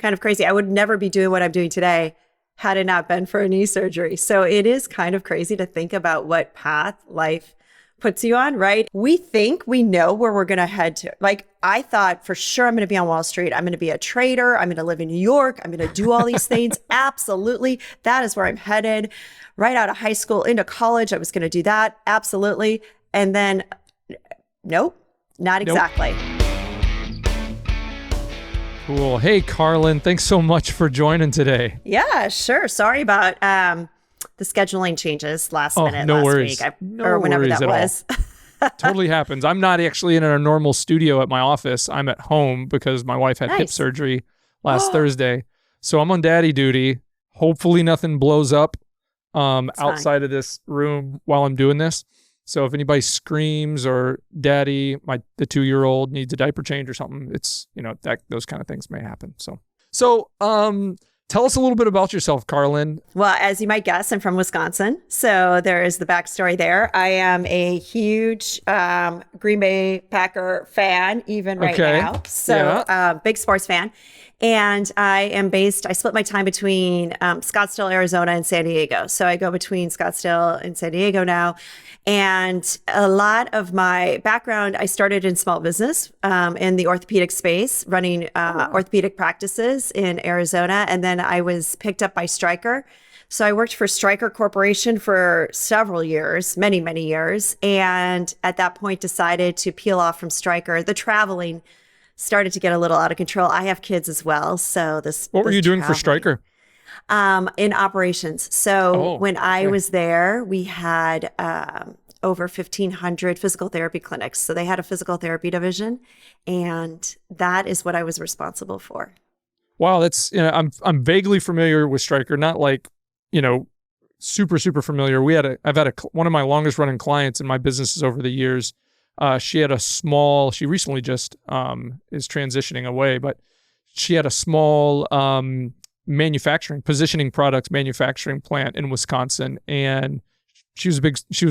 kind of crazy. I would never be doing what I'm doing today had it not been for a knee surgery. So it is kind of crazy to think about what path life puts you on, right? We think we know where we're going to head to. Like, I thought for sure I'm going to be on Wall Street. I'm going to be a trader. I'm going to live in New York. I'm going to do all these things. Absolutely. That is where I'm headed. Right out of high school into college, I was going to do that. Absolutely. And then, nope, not exactly. Cool. Hey, Carlyn, thanks so much for joining today. Yeah, sure. Sorry about the scheduling changes last minute no last worries. week, No or whenever worries that at was. Totally happens. I'm not actually in a normal studio at my office. I'm at home because my wife had hip surgery last Thursday. So I'm on daddy duty. Hopefully nothing blows up outside of this room while I'm doing this. So if anybody screams or daddy, the 2-year-old needs a diaper change or something, it's, those kind of things may happen. So tell us a little bit about yourself, Carlyn. Well, as you might guess, I'm from Wisconsin. So there is the backstory there. I am a huge Green Bay Packer fan, even right now. So big sports fan. And I split my time between Scottsdale, Arizona and San Diego. So I go between Scottsdale and San Diego now. And a lot of my background, I started in small business in the orthopedic space, running orthopedic practices in Arizona. And then I was picked up by Stryker. So I worked for Stryker Corporation for several years, many, many years. And at that point decided to peel off from Stryker. The traveling started to get a little out of control. I have kids as well. So what were you doing for Stryker? In operations. So when I was there, we had over 1,500 physical therapy clinics. So they had a physical therapy division, and that is what I was responsible for. Wow, that's I'm vaguely familiar with Stryker, not like super familiar. I've had one of my longest running clients in my businesses over the years. She recently just is transitioning away, but she had a small positioning products manufacturing plant in Wisconsin, and she was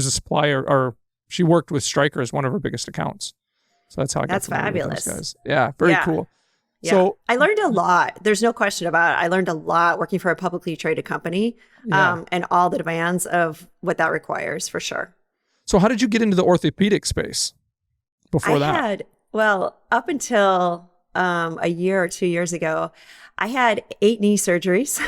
a supplier, or she worked with Stryker as one of her biggest accounts. So that's how I got to know fabulous. Those guys. Yeah, very cool. Yeah. So I learned a lot. There's no question about it. I learned a lot working for a publicly traded company, and all the demands of what that requires, for sure. So how did you get into the orthopedic space before that? Up until a year or 2 years ago, I had 8 knee surgeries.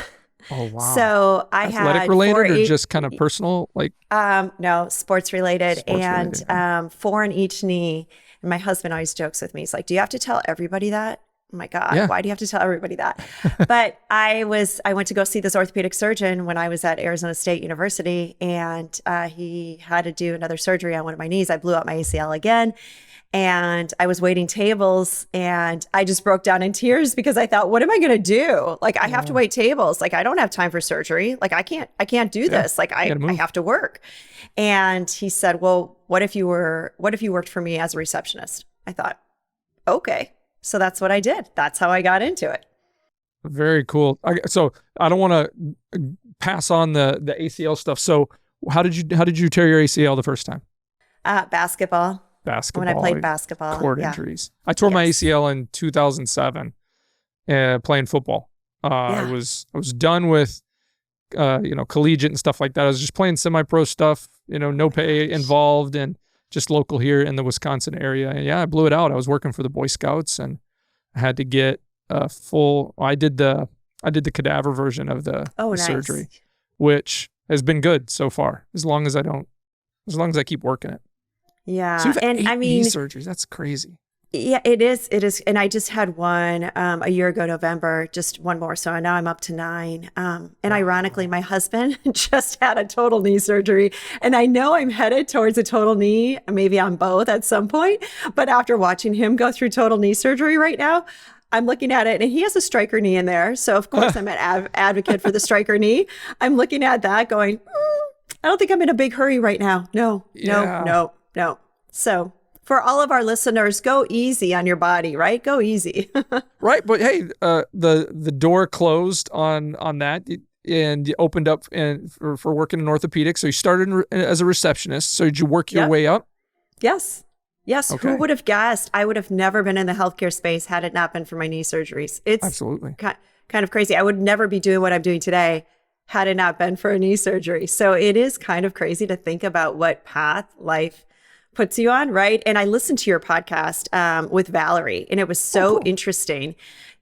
Oh, wow. So I Athletic had related or just kind of personal? No, sports related. Sports related. 4 in each knee. And my husband always jokes with me. He's like, do you have to tell everybody that? Oh my God, why do you have to tell everybody that? But I went to go see this orthopedic surgeon when I was at Arizona State University, and he had to do another surgery on one of my knees. I blew out my ACL again. And I was waiting tables, and I just broke down in tears because I thought, what am I going to do? Like, I have to wait tables. Like, I don't have time for surgery. Like, I can't do this. Like, I have to work. And he said, well, what if you worked for me as a receptionist? I thought, okay. So that's what I did. That's how I got into it. Very cool. So I don't want to pass on the ACL stuff. So how did you tear your ACL the first time? Basketball. When I played basketball. Cord injuries. I tore my ACL in 2007 playing football. I was done with collegiate and stuff like that. I was just playing semi-pro stuff, no pay involved, and just local here in the Wisconsin area. And I blew it out. I was working for the Boy Scouts, and I had to get a full. I did the cadaver version of the surgery, which has been good so far. As long as I keep working it. Yeah. So and knee surgeries. That's crazy. Yeah, it is. And I just had one a year ago, November, just one more. So now I'm up to 9. And ironically, my husband just had a total knee surgery. And I know I'm headed towards a total knee, maybe on both at some point. But after watching him go through total knee surgery right now, I'm looking at it, and he has a Stryker knee in there. So of course I'm an advocate for the Stryker knee. I'm looking at that going, I don't think I'm in a big hurry right now. No. So for all of our listeners, go easy on your body, right? Go easy. Right. But hey, the door closed on that, and you opened up for working in orthopedics. So you started as a receptionist. So did you work your way up? Yes. Okay. Who would have guessed? I would have never been in the healthcare space had it not been for my knee surgeries. It's absolutely kind of crazy. I would never be doing what I'm doing today had it not been for a knee surgery. So it is kind of crazy to think about what path life puts you on, right? And I listened to your podcast with Valerie, and it was so interesting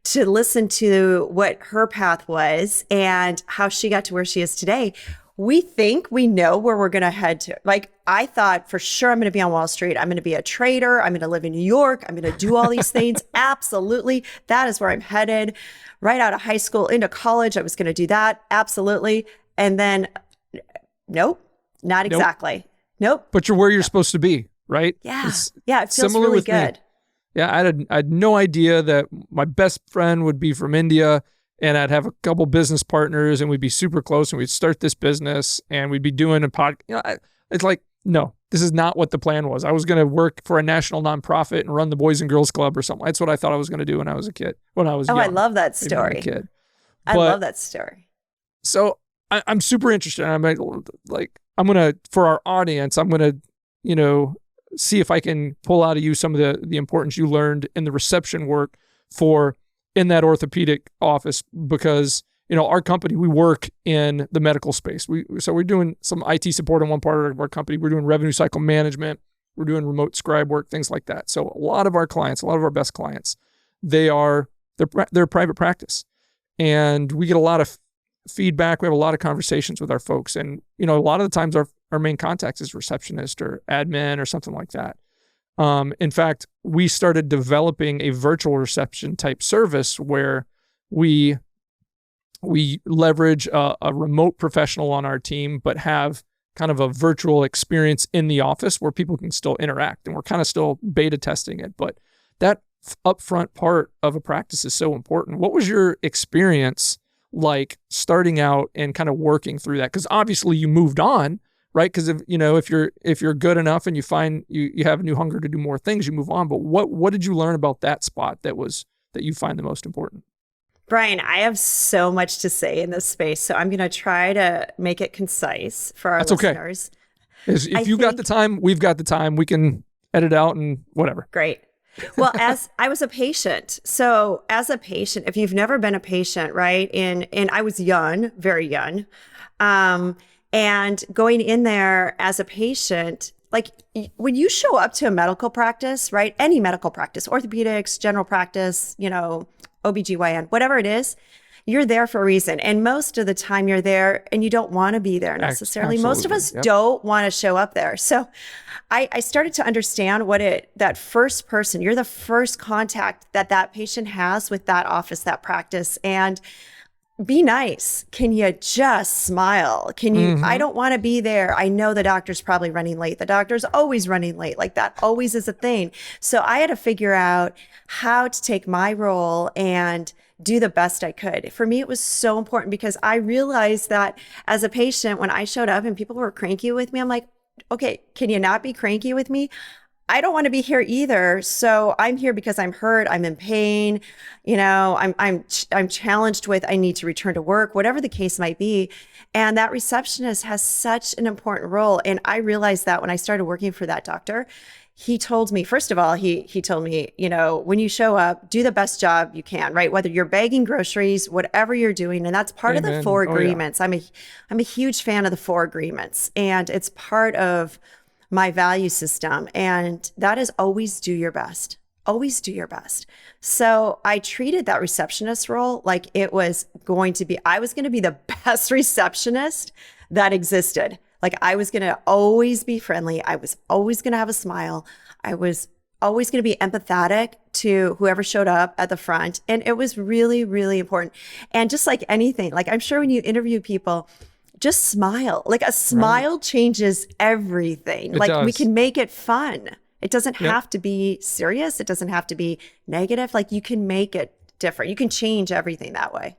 to listen to what her path was and how she got to where she is today. We think we know where we're going to head to. Like, I thought for sure I'm going to be on Wall Street. I'm going to be a trader. I'm going to live in New York. I'm going to do all these things. Absolutely. That is where I'm headed. Right out of high school into college, I was going to do that. Absolutely. And then, nope, not exactly. Nope. But you're where you're supposed to be, right? Yeah. It feels really good. Me. Yeah. I had no idea that my best friend would be from India, and I'd have a couple business partners, and we'd be super close, and we'd start this business, and we'd be doing a podcast. It's like, no, this is not what the plan was. I was going to work for a national nonprofit and run the Boys and Girls Club or something. That's what I thought I was going to do when I was a kid, young. I love that story. Kid. I love that story. So I'm super interested. I'm like, I'm going to, for our audience, I'm going to, see if I can pull out of you some of the importance you learned in the reception work in that orthopedic office, because our company, we work in the medical space. So we're doing some IT support in one part of our company. We're doing revenue cycle management. We're doing remote scribe work, things like that. So a lot of our clients, a lot of our best clients, they're private practice, and we get a lot of feedback. We have a lot of conversations with our folks, and a lot of the times our main contact is receptionist or admin or something like that. In fact, we started developing a virtual reception type service where we leverage a remote professional on our team, but have kind of a virtual experience in the office where people can still interact. And we're kind of still beta testing it, but that upfront part of a practice is so important. What was your experience like starting out and kind of working through that? Because obviously you moved on, right? Because if you're good enough and you find you have a new hunger to do more things, you move on. But what did you learn about that spot that you find the most important? Brian, I have so much to say in this space, so I'm going to try to make it concise for our listeners. Okay. If you got the time, we've got the time. We can edit out and whatever. Great. Well, as I was a patient, so as a patient, if you've never been a patient, right? And I was young, very young, and going in there as a patient, like when you show up to a medical practice, right? Any medical practice, orthopedics, general practice, OBGYN, whatever it is, you're there for a reason. And most of the time you're there and you don't want to be there necessarily. Absolutely. Most of us don't want to show up there. So I started to understand that first person, you're the first contact that patient has with that office, that practice. And be nice. Can you just smile? Can you, I don't want to be there. I know the doctor's probably running late. The doctor's always running late. Like that always is a thing. So I had to figure out how to take my role and do the best I could. For me, it was so important because I realized that as a patient, when I showed up and people were cranky with me, I'm like, okay, can you not be cranky with me? I don't want to be here either. So I'm here because I'm hurt. I'm in pain. I'm challenged with, I need to return to work, whatever the case might be. And that receptionist has such an important role. And I realized that when I started working for that doctor, he told me, first of all, he told me, when you show up, do the best job you can, right? Whether you're bagging groceries, whatever you're doing. And that's part of the 4 agreements. I'm a huge fan of the 4 agreements, and it's part of my value system. And that is always do your best. Always do your best. So I treated that receptionist role like I was going to be the best receptionist that existed. Like I was going to always be friendly. I was always going to have a smile. I was always going to be empathetic to whoever showed up at the front. And it was really, really important. And just like anything, like I'm sure when you interview people, just smile. Like a smile changes everything. It does. We can make it fun. It doesn't have to be serious. It doesn't have to be negative. Like you can make it different. You can change everything that way.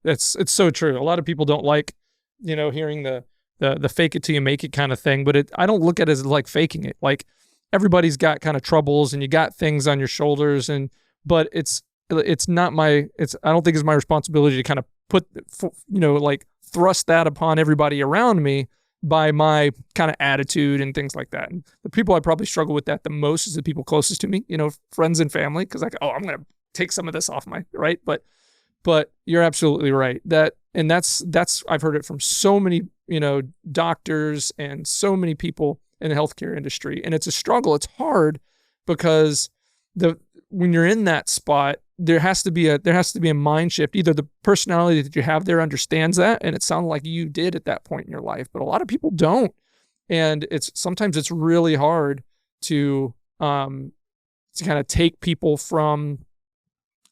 It's so true. A lot of people don't like, hearing the fake it till you make it kind of thing, but I don't look at it as like faking it. Like everybody's got kind of troubles and you got things on your shoulders, but it's not I don't think it's my responsibility to kind of put, thrust that upon everybody around me by my kind of attitude and things like that. And the people I probably struggle with that the most is the people closest to me, friends and family, because I'm going to take some of this off right. But But you're absolutely right. That's I've heard it from so many, doctors and so many people in the healthcare industry. And it's a struggle. It's hard because when you're in that spot, there has to be a mind shift. Either the personality that you have there understands that, and it sounded like you did at that point in your life, but a lot of people don't. And sometimes it's really hard to kind of take people from,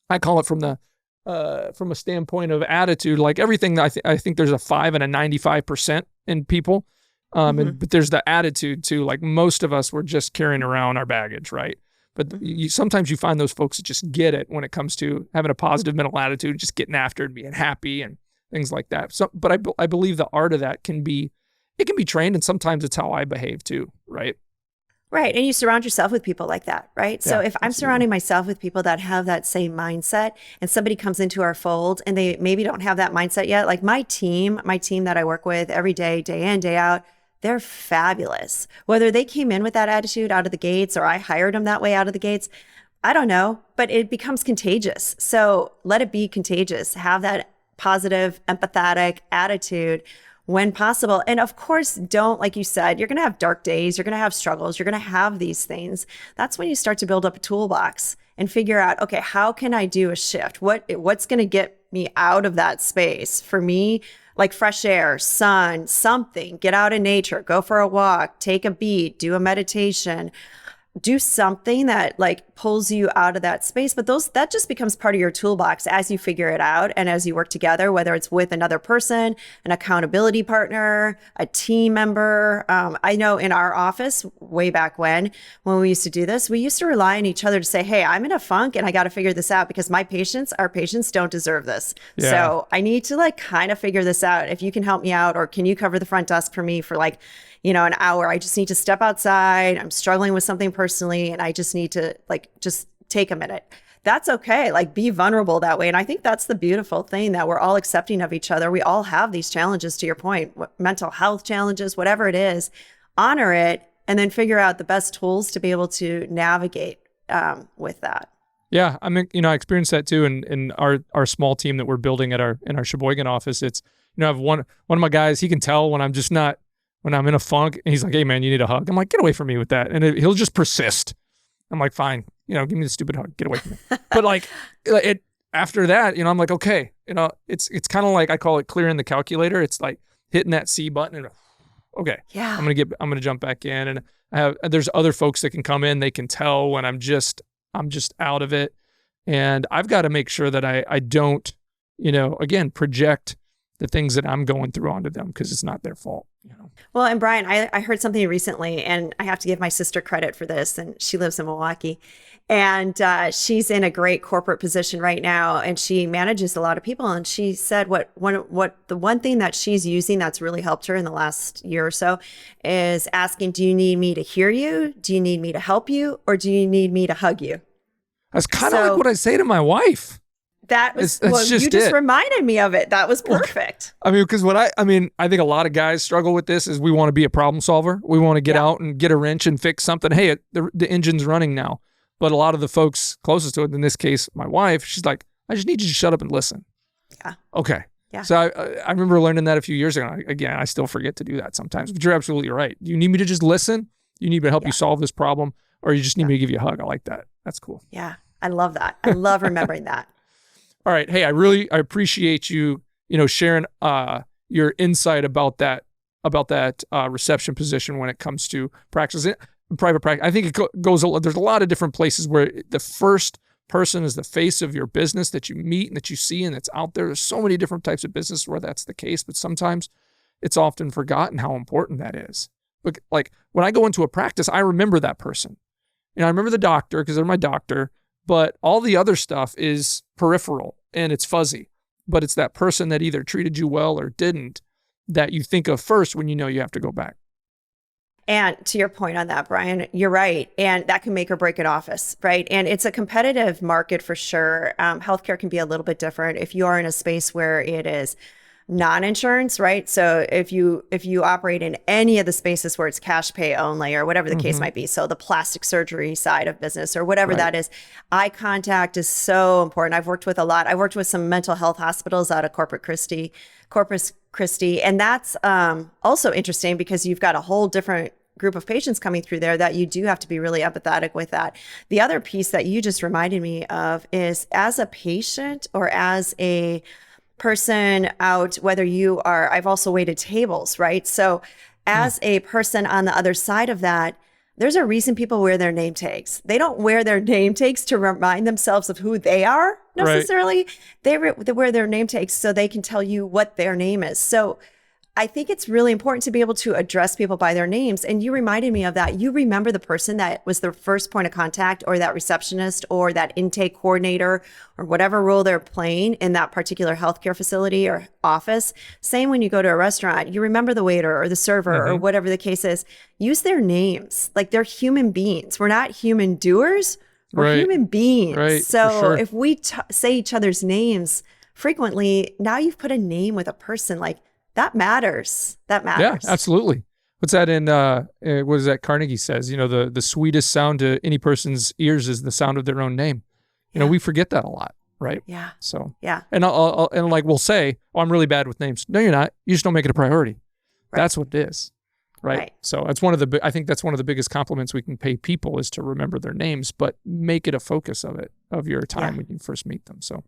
I call it from a standpoint of attitude, like everything. I think there's a 5 and a 95% in people. But there's the attitude too. Like most of us, we're just carrying around our baggage, right? But sometimes you find those folks that just get it when it comes to having a positive mental attitude, just getting after it and being happy and things like that. So, but I believe the art of that can be trained, and sometimes it's how I behave too, right? Right. And you surround yourself with people like that, right? So if I'm surrounding myself with people that have that same mindset, and somebody comes into our fold and they maybe don't have that mindset yet, like my team that I work with every day, day in, day out, they're fabulous. Whether they came in with that attitude out of the gates or I hired them that way out of the gates, I don't know, but it becomes contagious. So let it be contagious. Have that positive, empathetic attitude when possible. And of course, don't, like you said, you're going to have dark days, you're going to have struggles, you're going to have these things. That's when you start to build up a toolbox and figure out, okay, how can I do a shift? What's going to get me out of that space? For me, like fresh air, sun, something, get out in nature, go for a walk, take a beat, do a meditation, do something that like pulls you out of that space. But that just becomes part of your toolbox as you figure it out and as you work together, whether it's with another person, an accountability partner, a team member. I know in our office way back when we used to do this, we used to rely on each other to say, hey, I'm in a funk and I got to figure this out because our patients don't deserve this. Yeah. So I need to like kind of figure this out. If you can help me out, or can you cover the front desk for me for like, an hour? I just need to step outside. I'm struggling with something personally, and I just need to just take a minute. That's okay. Like be vulnerable that way. And I think that's the beautiful thing, that we're all accepting of each other. We all have these challenges, to your point, mental health challenges, whatever it is, honor it, and then figure out the best tools to be able to navigate with that. Yeah. I mean, I experienced that too in our small team that we're building in our Sheboygan office. It's, I have one of my guys, he can tell when I'm just not, when I'm in a funk, and he's like, hey man, you need a hug. I'm like, get away from me with that. And he'll just persist. I'm like, fine, give me the stupid hug, get away from me. But like after that, I'm like, okay, it's kind of like, I call it clearing the calculator. It's like hitting that C button and okay, yeah, I'm going to jump back in. And there's other folks that can come in. They can tell when I'm just out of it. And I've got to make sure that I don't, again, project the things that I'm going through onto them, because it's not their fault. Well, and Brian, I heard something recently, and I have to give my sister credit for this, and she lives in Milwaukee, and she's in a great corporate position right now, and she manages a lot of people. And she said the one thing that she's using that's really helped her in the last year or so is asking, do you need me to hear you? Do you need me to help you? Or do you need me to hug you? That's kind of like what I say to my wife. That was, you just reminded me of it. That was perfect. I mean, because I think a lot of guys struggle with this is we want to be a problem solver. We want to get out and get a wrench and fix something. Hey, the engine's running now. But a lot of the folks closest to it, in this case, my wife, she's like, I just need you to shut up and listen. Yeah. Okay. Yeah. So I remember learning that a few years ago. Again, I still forget to do that sometimes, but you're absolutely right. You need me to just listen? You need me to help you solve this problem? Or you just need me to give you a hug? I like that. That's cool. Yeah. I love that. I love remembering that. All right. Hey, I appreciate you, sharing your insight about that reception position when it comes to practice, private practice. I think it goes, there's a lot of different places where the first person is the face of your business that you meet and that you see and that's out there. There's so many different types of business where that's the case, but sometimes it's often forgotten how important that is. But like when I go into a practice, I remember that person. I remember the doctor because they're my doctor. But all the other stuff is peripheral and it's fuzzy. But it's that person that either treated you well or didn't that you think of first when you have to go back. And to your point on that, Brian, you're right. And that can make or break an office, right? And it's a competitive market for sure. Healthcare can be a little bit different. If you are in a space where it is non-insurance, right? So if you operate in any of the spaces where it's cash pay only or whatever the case might be, so the plastic surgery side of business or whatever that is, eye contact is so important. I've worked with some mental health hospitals out of Corpus Christi, and that's also interesting because you've got a whole different group of patients coming through there that you do have to be really empathetic with that. The other piece that you just reminded me of is, as a patient or as a person out, whether you are, I've also waited tables, right? So as a person on the other side of that, there's a reason people wear their name tags. They don't wear their name tags to remind themselves of who they are necessarily. They wear their name tags so they can tell you what their name is. So I think it's really important to be able to address people by their names. And you reminded me of that. You remember the person that was their first point of contact, or that receptionist, or that intake coordinator, or whatever role they're playing in that particular healthcare facility or office. Same when you go to a restaurant, you remember the waiter or the server or whatever the case is. Use their names. Like, they're human beings. We're not human doers. We're human beings. So if we say each other's names frequently, now you've put a name with a person. Like, that matters. That matters. Yeah, absolutely. What's that in, what is that Carnegie says? You know, the sweetest sound to any person's ears is the sound of their own name. You know, we forget that a lot, right? Yeah. So, yeah. And we'll say, oh, I'm really bad with names. No, you're not. You just don't make it a priority. That's what it is. Right. So it's I think that's one of the biggest compliments we can pay people, is to remember their names, but make it a focus of your time when you first meet them. So.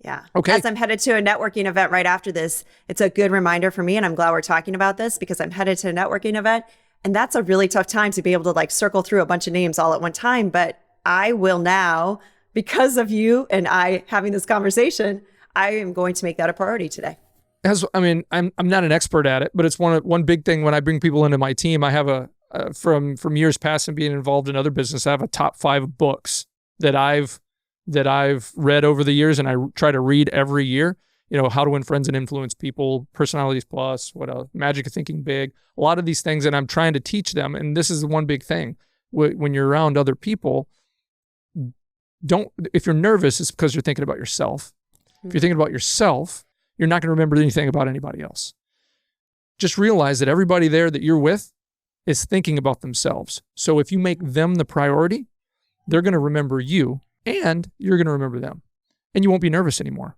Yeah. Okay. As I'm headed to a networking event right after this, it's a good reminder for me. And I'm glad we're talking about this, because I'm headed to a networking event. And that's a really tough time to be able to like circle through a bunch of names all at one time. But I will now, because of you and I having this conversation, I am going to make that a priority today. I'm not an expert at it, but it's one big thing when I bring people into my team. I have from years past and being involved in other business, I have a top 5 books that I've read over the years, and I try to read every year. You know, How to Win Friends and Influence People, Personalities Plus, what else? Magic of Thinking Big, a lot of these things, and I'm trying to teach them. And this is the one big thing. When you're around other people, if you're nervous, it's because you're thinking about yourself. If you're thinking about yourself, you're not going to remember anything about anybody else. Just realize that everybody there that you're with is thinking about themselves. So if you make them the priority, they're going to remember you, and you're going to remember them, and you won't be nervous anymore,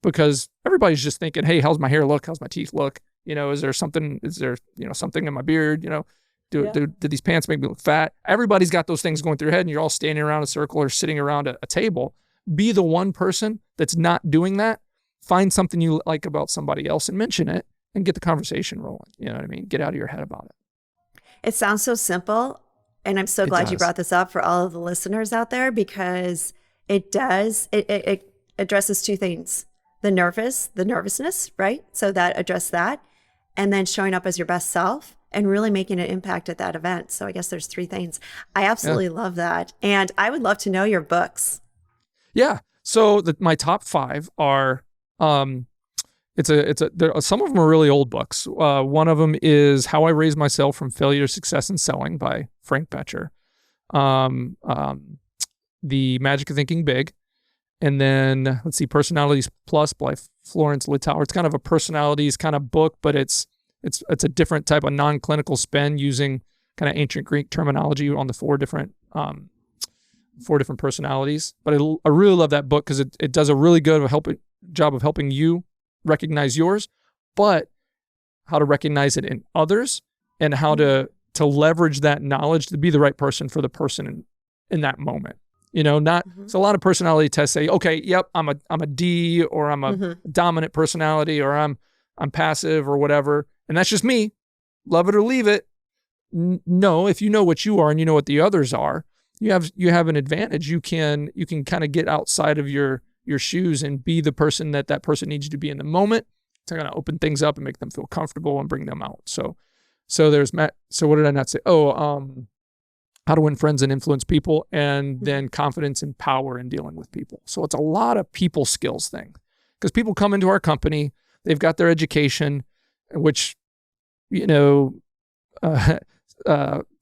because everybody's just thinking, hey, how's my hair look? How's my teeth look? You know, is there something in my beard? You know, do these pants make me look fat? Everybody's got those things going through your head, and you're all standing around a circle or sitting around a table. Be the one person that's not doing that. Find something you like about somebody else and mention it, and get the conversation rolling. You know what I mean? Get out of your head about it. It sounds so simple. And I'm so glad you brought this up for all of the listeners out there, because it addresses 2 things: the nervousness, right? So that address that, and then showing up as your best self and really making an impact at that event. So I guess there's 3 things. I absolutely love that. And I would love to know your books. Yeah. So my top 5 are, some of them are really old books. One of them is How I Raised Myself from Failure to Success in Selling by Frank Bettcher. The Magic of Thinking Big. And then, Personalities Plus by Florence Littauer. It's kind of a personalities kind of book, but it's a different type of non-clinical spin, using kind of ancient Greek terminology on the 4 different personalities. But I really love that book, because it does a really good job of helping you recognize yours, but how to recognize it in others, and how to leverage that knowledge to be the right person for the person in that moment. You know, so a lot of personality tests say, okay, yep, I'm a D, or I'm a dominant personality, or I'm passive, or whatever. And that's just me. Love it or leave it. No, if you know what you are and you know what the others are, you have an advantage. You can kind of get outside of your shoes and be the person that person needs you to be in the moment. It's going to open things up and make them feel comfortable and bring them out. So there's Matt. So what did I not say? How to Win Friends and Influence People, and then Confidence and Power in Dealing with People. So it's a lot of people skills thing, because people come into our company, they've got their education, which, you know,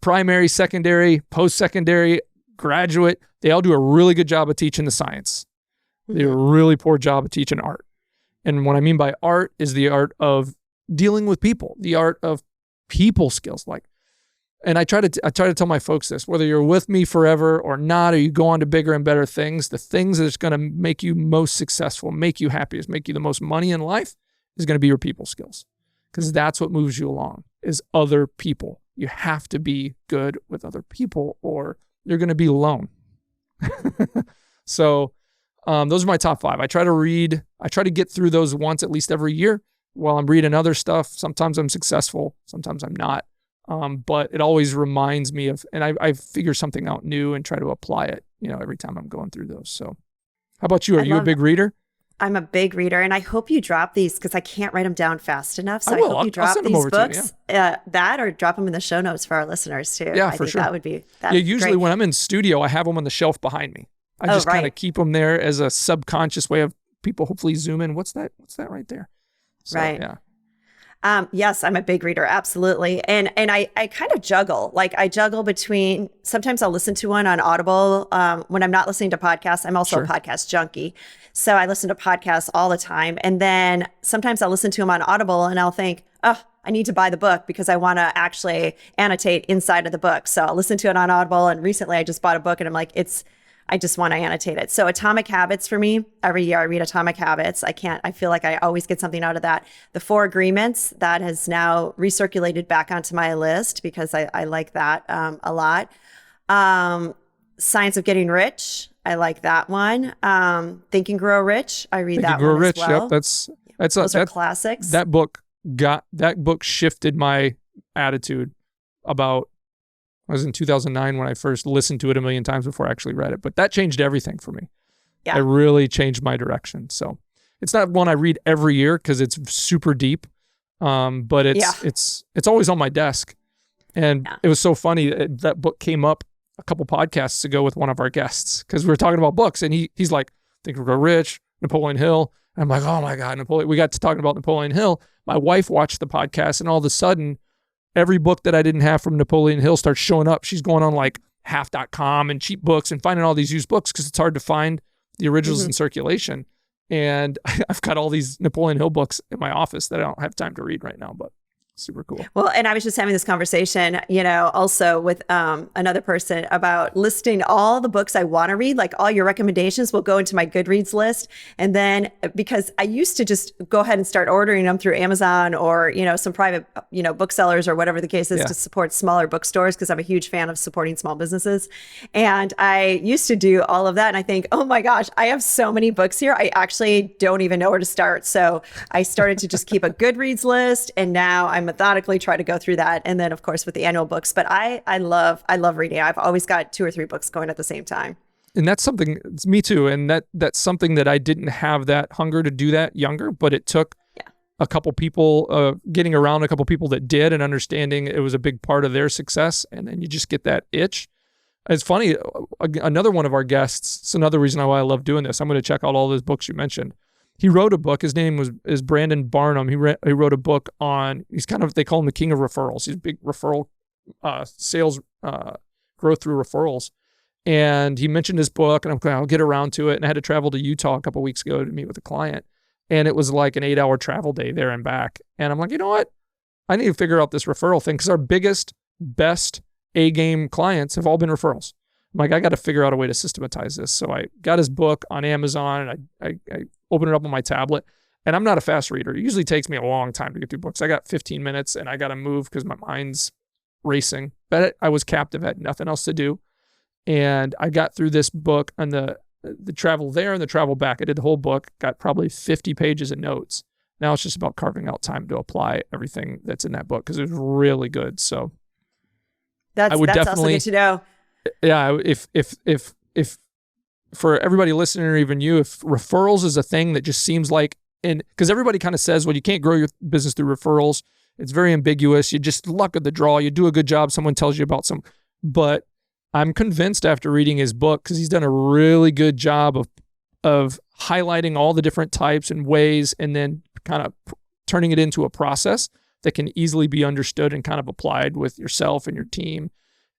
primary, secondary, post-secondary, graduate, they all do a really good job of teaching the science. They do a really poor job of teaching art. And what I mean by art is the art of dealing with people, the art of people skills. And I try to tell my folks this, whether you're with me forever or not, or you go on to bigger and better things, the things that's going to make you most successful, make you happiest, make you the most money in life is going to be your people skills. Because that's what moves you along, is other people. You have to be good with other people or you're going to be alone. So those are my top 5. I try to get through those once at least every year while I'm reading other stuff. Sometimes I'm successful, sometimes I'm not. But it always reminds me of, and I figure something out new and try to apply it, every time I'm going through those. So how about you? Are you a big reader? I'm a big reader, and I hope you drop these because I can't write them down fast enough. So I hope you drop these books, or drop them in the show notes for our listeners too. Yeah, for sure. That would be usually great. When I'm in studio, I have them on the shelf behind me. I just kind of keep them there as a subconscious way of people hopefully zoom in. What's that right there? So, right. Yeah. Yes, I'm a big reader. Absolutely. And I kind of juggle, I juggle between, sometimes I'll listen to one on Audible. When I'm not listening to podcasts, I'm also a podcast junkie. So I listen to podcasts all the time. And then sometimes I'll listen to them on Audible and I'll think, oh, I need to buy the book because I want to actually annotate inside of the book. So I'll listen to it on Audible. And recently I just bought a book and I'm like, I just want to annotate it. So Atomic Habits for me, every year I read Atomic Habits. I feel like I always get something out of that. The 4 Agreements, that has now recirculated back onto my list because I like that a lot. Science of Getting Rich, I like that one. Think and Grow Rich, I read that one as well. Yep, those are classics. That book shifted my attitude about, I was in 2009 when I first listened to it a million times before I actually read it, but that changed everything for me. Yeah. It really changed my direction. So it's not one I read every year because it's super deep, but it's always on my desk. And it was so funny that book came up a couple podcasts ago with one of our guests because we were talking about books, and he's like, Think and Grow Rich, Napoleon Hill. And I'm like, oh my God, Napoleon. We got to talking about Napoleon Hill. My wife watched the podcast, and all of a sudden, every book that I didn't have from Napoleon Hill starts showing up. She's going on like half.com and cheap books and finding all these used books because it's hard to find the originals in circulation. And I've got all these Napoleon Hill books in my office that I don't have time to read right now, but super cool. Well, and I was just having this conversation, also with another person about listing all the books I want to read, like all your recommendations will go into my Goodreads list. And then because I used to just go ahead and start ordering them through Amazon or, some private, booksellers or whatever the case is to support smaller bookstores because I'm a huge fan of supporting small businesses. And I used to do all of that. And I think, oh my gosh, I have so many books here. I actually don't even know where to start. So I started to just keep a Goodreads list. And now I'm methodically try to go through that. And then of course with the annual books, but I love reading. I've always got 2 or 3 books going at the same time. And that's something, it's me too. And that's something that I didn't have that hunger to do that younger, but it took a couple people, getting around a couple people that did and understanding it was a big part of their success. And then you just get that itch. It's funny. Another one of our guests, it's another reason why I love doing this. I'm going to check out all those books you mentioned. He wrote a book. His name is Brandon Barnum. He wrote a book on, they call him the king of referrals. He's a big referral, sales, growth through referrals. And he mentioned his book, and I'll get around to it. And I had to travel to Utah a couple of weeks ago to meet with a client. And it was like an 8-hour travel day there and back. And I'm like, you know what? I need to figure out this referral thing because our biggest, best A-game clients have all been referrals. I'm like, I got to figure out a way to systematize this. So I got his book on Amazon, and I opened it up on my tablet. And I'm not a fast reader. It usually takes me a long time to get through books. I got 15 minutes, and I got to move because my mind's racing. But I was captive, had nothing else to do. And I got through this book on the travel there and the travel back. I did the whole book, got probably 50 pages of notes. Now it's just about carving out time to apply everything that's in that book because it was really good. So that's also good to know. Yeah, if for everybody listening or even you, if referrals is a thing that just seems like, and because everybody kind of says, well, you can't grow your business through referrals. It's very ambiguous. You just luck of the draw. You do a good job. Someone tells you about but I'm convinced after reading his book, because he's done a really good job of highlighting all the different types and ways, and then kind of turning it into a process that can easily be understood and kind of applied with yourself and your team.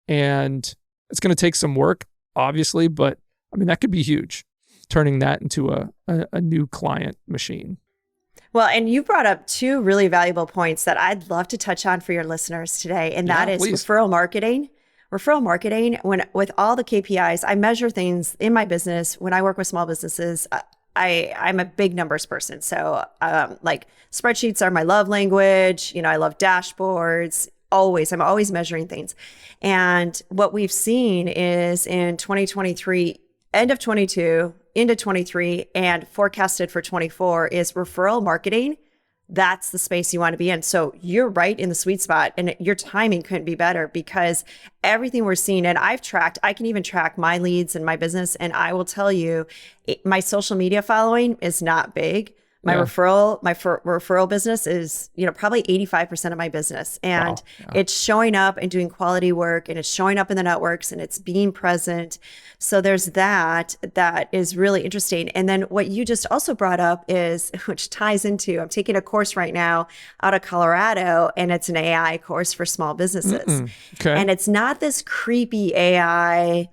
And it's going to take some work, obviously, but I mean, that could be huge, turning that into a new client machine. Well, and you brought up two really valuable points that I'd love to touch on for your listeners today. And that is please. referral marketing. Referral marketing, when with all the KPIs, I measure things in my business. When I work with small businesses, I'm a big numbers person. So like spreadsheets are my love language. I love dashboards. I'm always measuring things. And what we've seen is in 2023, end of 22 into 23 and forecasted for 24 is referral marketing. That's the space you want to be in. So you're right in the sweet spot, and your timing couldn't be better because everything we're seeing, and I can even track my leads in my business. And I will tell you, my social media following is not big. My referral business is, probably 85% of my business. And it's showing up and doing quality work, and it's showing up in the networks, and it's being present. So there's that is really interesting. And then what you just also brought up is, which ties into, I'm taking a course right now out of Colorado, and it's an AI course for small businesses. Okay. And it's not this creepy AI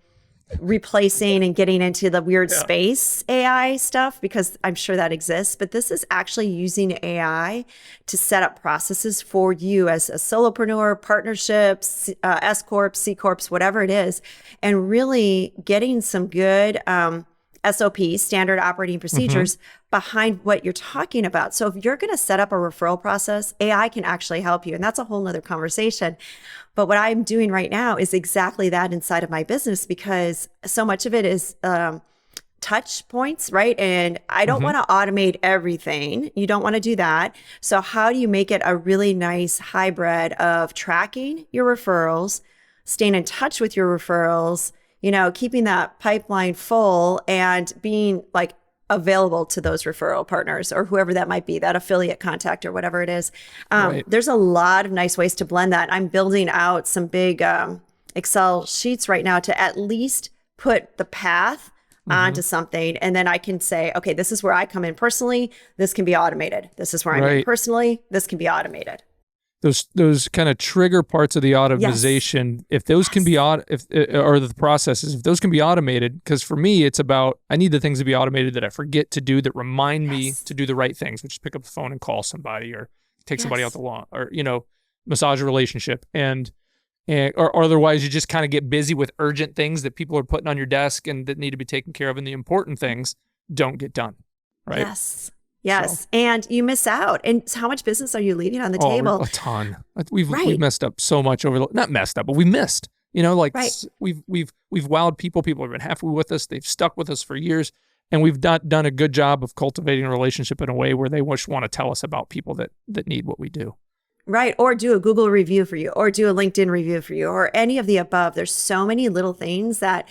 replacing and getting into the weird space AI stuff, because I'm sure that exists, but this is actually using AI to set up processes for you as a solopreneur, partnerships, S Corps, C Corps, whatever it is, and really getting some good SOPs, standard operating procedures, behind what you're talking about. So if you're going to set up a referral process, AI can actually help you. And that's a whole nother conversation. But what I'm doing right now is exactly that inside of my business, because so much of it is touch points, right? And I don't want to automate everything. You don't want to do that. So how do you make it a really nice hybrid of tracking your referrals, staying in touch with your referrals, keeping that pipeline full, and being like available to those referral partners or whoever that might be, that affiliate contact or whatever it is. There's a lot of nice ways to blend that. I'm building out some big Excel sheets right now to at least put the path onto something. And then I can say, okay, this is where I come in personally. This can be automated. This is where I'm in personally. This can be automated. Those kind of trigger parts of the automation, if those can be or the processes, if those can be automated, because for me, it's about, I need the things to be automated that I forget to do, that remind me to do the right things, which is pick up the phone and call somebody, or take somebody out the lawn, or, massage a relationship. Or otherwise you just kind of get busy with urgent things that people are putting on your desk and that need to be taken care of, and the important things don't get done. Right. Yes. So. And you miss out. And how much business are you leaving on the table? A ton. We've messed up so much not messed up, but we missed, we've wowed people. People have been happy with us. They've stuck with us for years. And we've not done a good job of cultivating a relationship in a way where they just want to tell us about people that need what we do. Right. Or do a Google review for you, or do a LinkedIn review for you, or any of the above. There's so many little things that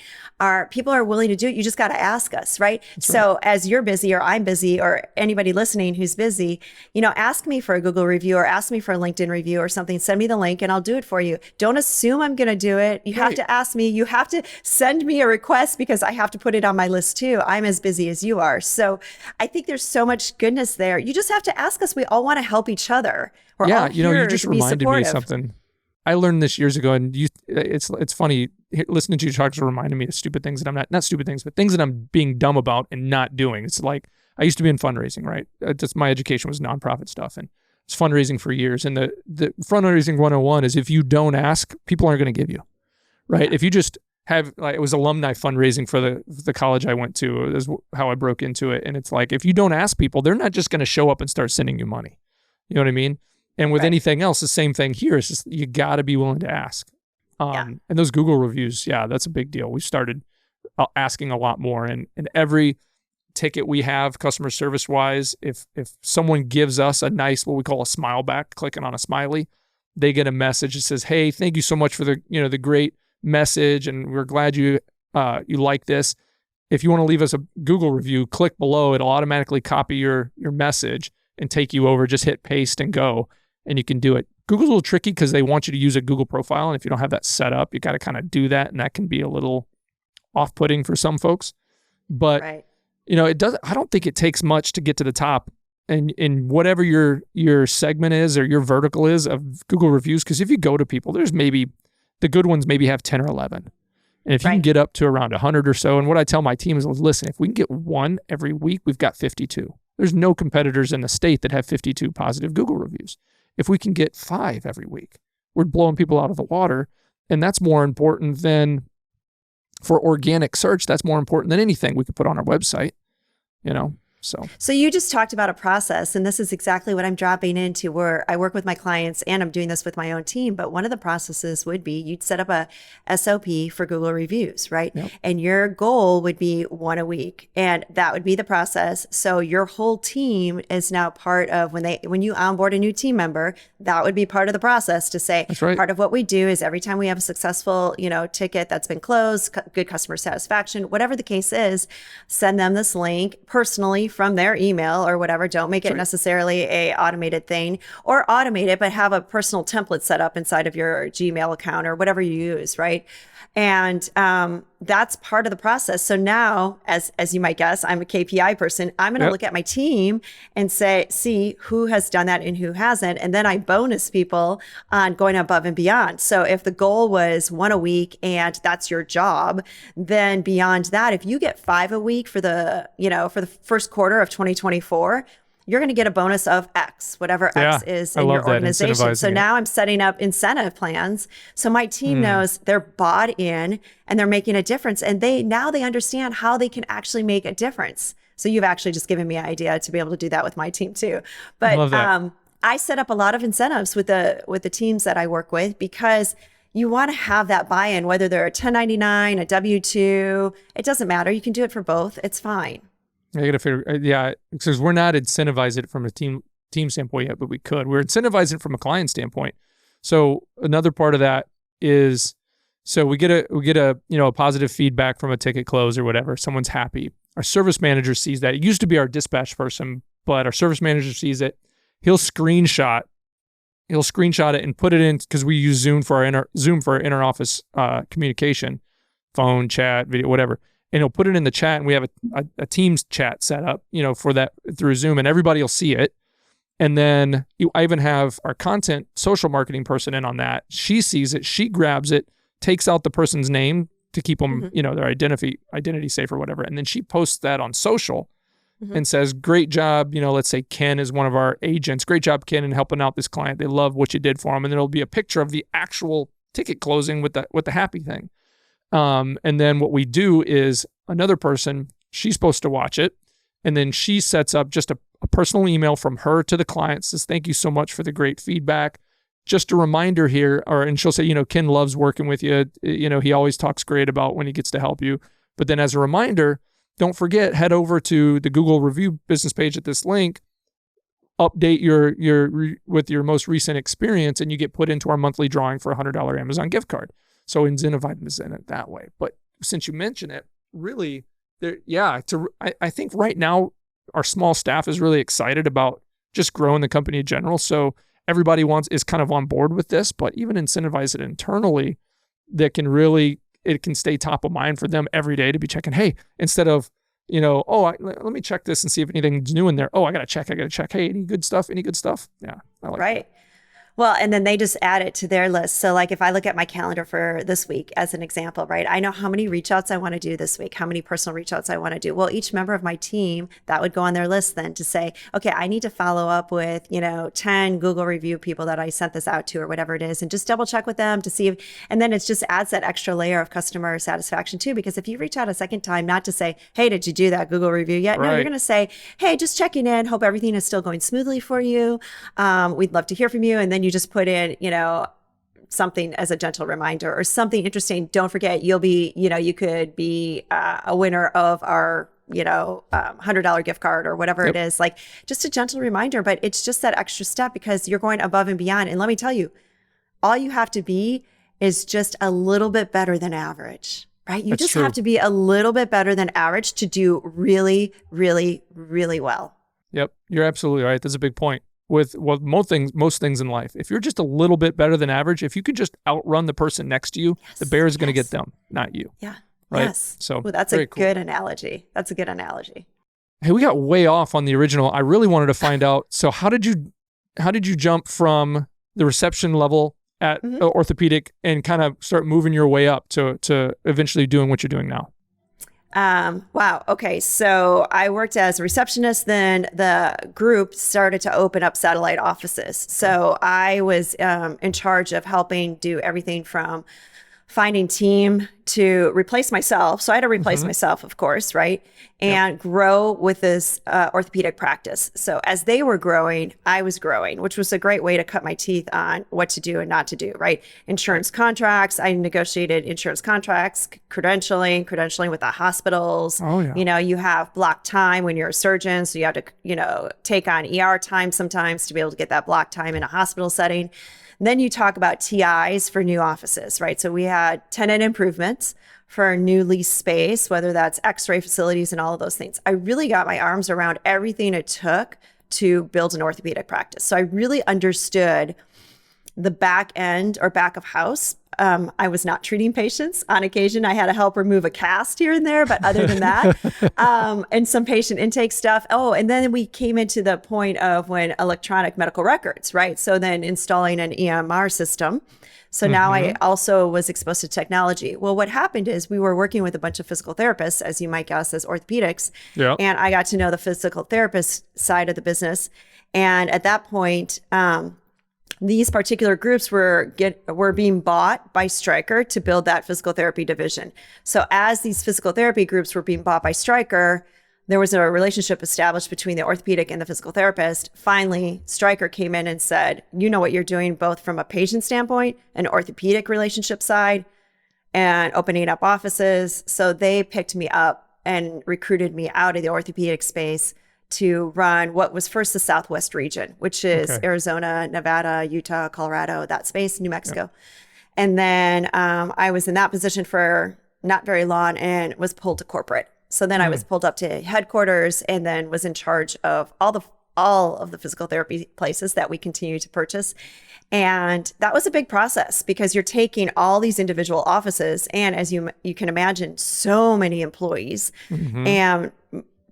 people are willing to do. You just got to ask us, right? As you're busy, or I'm busy, or anybody listening who's busy, ask me for a Google review, or ask me for a LinkedIn review or something. Send me the link and I'll do it for you. Don't assume I'm going to do it. You have to ask me. You have to send me a request, because I have to put it on my list too. I'm as busy as you are. So I think there's so much goodness there. You just have to ask us. We all want to help each other. You just reminded me of something. I learned this years ago, and it's funny listening to you talk, reminded me of stupid things that I'm not stupid things, but things that I'm being dumb about and not doing. It's like, I used to be in fundraising, right? My education was nonprofit stuff, and it's fundraising for years. And the fundraising 101 is, if you don't ask, people aren't going to give you, right? If you just have, it was alumni fundraising for the college I went to, is how I broke into it. And it's like, if you don't ask people, they're not just going to show up and start sending you money. You know what I mean? And with anything else, the same thing here. It's just, you got to be willing to ask. And those Google reviews, that's a big deal. We started asking a lot more. And every ticket we have, customer service wise, if someone gives us a nice, what we call a smile back, clicking on a smiley, they get a message that says, "Hey, thank you so much for the great message, and we're glad you like this. If you want to leave us a Google review, click below. It'll automatically copy your message and take you over. Just hit paste and go. And you can do it. Google's a little tricky because they want you to use a Google profile. And if you don't have that set up, you got to kind of do that. And that can be a little off-putting for some folks. But, it doesn't, I don't think it takes much to get to the top. And in whatever your segment is, or your vertical is, of Google reviews. Because if you go to people, there's maybe, the good ones maybe have 10 or 11. And if you can get up to around 100 or so, and what I tell my team is, listen, if we can get one every week, we've got 52. There's no competitors in the state that have 52 positive Google reviews. If we can get 5 every week, we're blowing people out of the water. And that's more important than, for organic search, that's more important than anything we could put on our website, So you just talked about a process, and this is exactly what I'm dropping into, where I work with my clients and I'm doing this with my own team. But one of the processes would be you'd set up a SOP for Google reviews, right? Yep. And your goal would be 1 a week, and that would be the process. So your whole team is now part of, when you onboard a new team member, that would be part of the process to say, that's right. Part of what we do is every time we have a successful, ticket that's been closed, good customer satisfaction, whatever the case is, send them this link personally from their email or whatever. Don't make it necessarily a automated thing, or automate it, but have a personal template set up inside of your Gmail account or whatever you use, right? And that's part of the process. So now, as you might guess, I'm a KPI person. I'm going to look at my team and see who has done that and who hasn't. And then I bonus people on going above and beyond. So if the goal was 1 a week and that's your job, then beyond that, if you get 5 a week for the first quarter of 2024, you're going to get a bonus of X, whatever X is in your organization. So now I'm setting up incentive plans. So my team knows they're bought in and they're making a difference. And they understand how they can actually make a difference. So you've actually just given me an idea to be able to do that with my team too. But I set up a lot of incentives with the teams that I work with, because you want to have that buy-in, whether they're a 1099, a W-2, it doesn't matter. You can do it for both. It's fine. I got to figure, because we're not incentivizing it from a team standpoint yet, but we could. We're incentivizing it from a client standpoint. So another part of that is, so we get a positive feedback from a ticket close or whatever. Someone's happy. Our service manager sees that. It used to be our dispatch person, but our service manager sees it. He'll screenshot it and put it in, because we use Zoom for our inter-office communication, phone, chat, video, whatever. And he'll put it in the chat, and we have a Teams chat set up, for that through Zoom, and everybody will see it. And then I even have our content social marketing person in on that. She sees it, she grabs it, takes out the person's name to keep them, their identity safe or whatever. And then she posts that on social and says, great job. Let's say Ken is one of our agents. Great job, Ken, in helping out this client. They love what you did for them. And then it'll be a picture of the actual ticket closing with the happy thing. And then what we do is another person, she's supposed to watch it. And then she sets up just a personal email from her to the client, says, thank you so much for the great feedback. Just a reminder here, and she'll say, Ken loves working with you. He always talks great about when he gets to help you. But then as a reminder, don't forget, head over to the Google review business page at this link, update with your most recent experience, and you get put into our monthly drawing for a $100 Amazon gift card. So incentivize it that way. But since you mention it, really, I think right now our small staff is really excited about just growing the company in general. So everybody is kind of on board with this, but even incentivize it internally, it can stay top of mind for them every day to be checking, hey, instead of, let me check this and see if anything's new in there. Oh, I got to check. Hey, any good stuff? Yeah, I like that. Well, and then they just add it to their list. So like if I look at my calendar for this week as an example, right? I know how many reach outs I want to do this week, how many personal reach outs I want to do. Well, each member of my team, that would go on their list then to say, okay, I need to follow up with, 10 Google review people that I sent this out to or whatever it is, and just double check with them to see and then it just adds that extra layer of customer satisfaction too. Because if you reach out a second time, not to say, hey, did you do that Google review yet? Right. No, you're going to say, hey, just checking in. Hope everything is still going smoothly for you. We'd love to hear from you. And then you just put in, something as a gentle reminder or something interesting. Don't forget, you could be a winner of our, $100 gift card or whatever it is, like just a gentle reminder, but it's just that extra step because you're going above and beyond. And let me tell you, all you have to be is just a little bit better than average, right? You just have to be a little bit better than average to do really, really, really well. Yep. You're absolutely right. That's a big point. With most things in life, if you're just a little bit better than average, if you could just outrun the person next to you, the bear is going to get them, not you. Yeah. Right. Yes. So that's a good analogy. That's a good analogy. Hey, we got way off on the original. I really wanted to find out. So how did you jump from the reception level at orthopedic and kind of start moving your way up to eventually doing what you're doing now? Wow. Okay. So I worked as a receptionist. Then the group started to open up satellite offices. So I was in charge of helping do everything from finding team to replace myself. So I had to replace myself, of course, right? And grow with this orthopedic practice. So as they were growing, I was growing, which was a great way to cut my teeth on what to do and not to do, right? Insurance contracts. I negotiated insurance contracts, credentialing with the hospitals. Oh, yeah. You know, you have block time when you're a surgeon. So you have to, you know, take on ER time sometimes to be able to get that block time in a hospital setting. Then you talk about TIs for new offices, right? So we had tenant improvements for new lease space, whether that's x-ray facilities and all of those things. I really got my arms around everything it took to build an orthopedic practice. So I really understood the back end or back of house. I was not treating patients. On occasion, I had to help remove a cast here and there, but other than that, and some patient intake stuff. Oh, and then we came into the point of when electronic medical records, right? So then installing an EMR system. So now I also was exposed to technology. Well, what happened is we were working with a bunch of physical therapists, as you might guess, as orthopedics. Yeah. And I got to know the physical therapist side of the business. And at that point, these particular groups were being bought by Stryker to build that physical therapy division. So as these physical therapy groups were being bought by Stryker, there was a relationship established between the orthopedic and the physical therapist. Finally, Stryker came in and said, you know what you're doing both from a patient standpoint, an orthopedic relationship side, and opening up offices. So they picked me up and recruited me out of the orthopedic space to run what was first the Southwest region, which is Arizona, Nevada, Utah, Colorado, that space, New Mexico. Yep. And then I was in that position for not very long and was pulled to corporate. So then I was pulled up to headquarters and then was in charge of all of the physical therapy places that we continue to purchase. And that was a big process because you're taking all these individual offices and, as you can imagine, so many employees and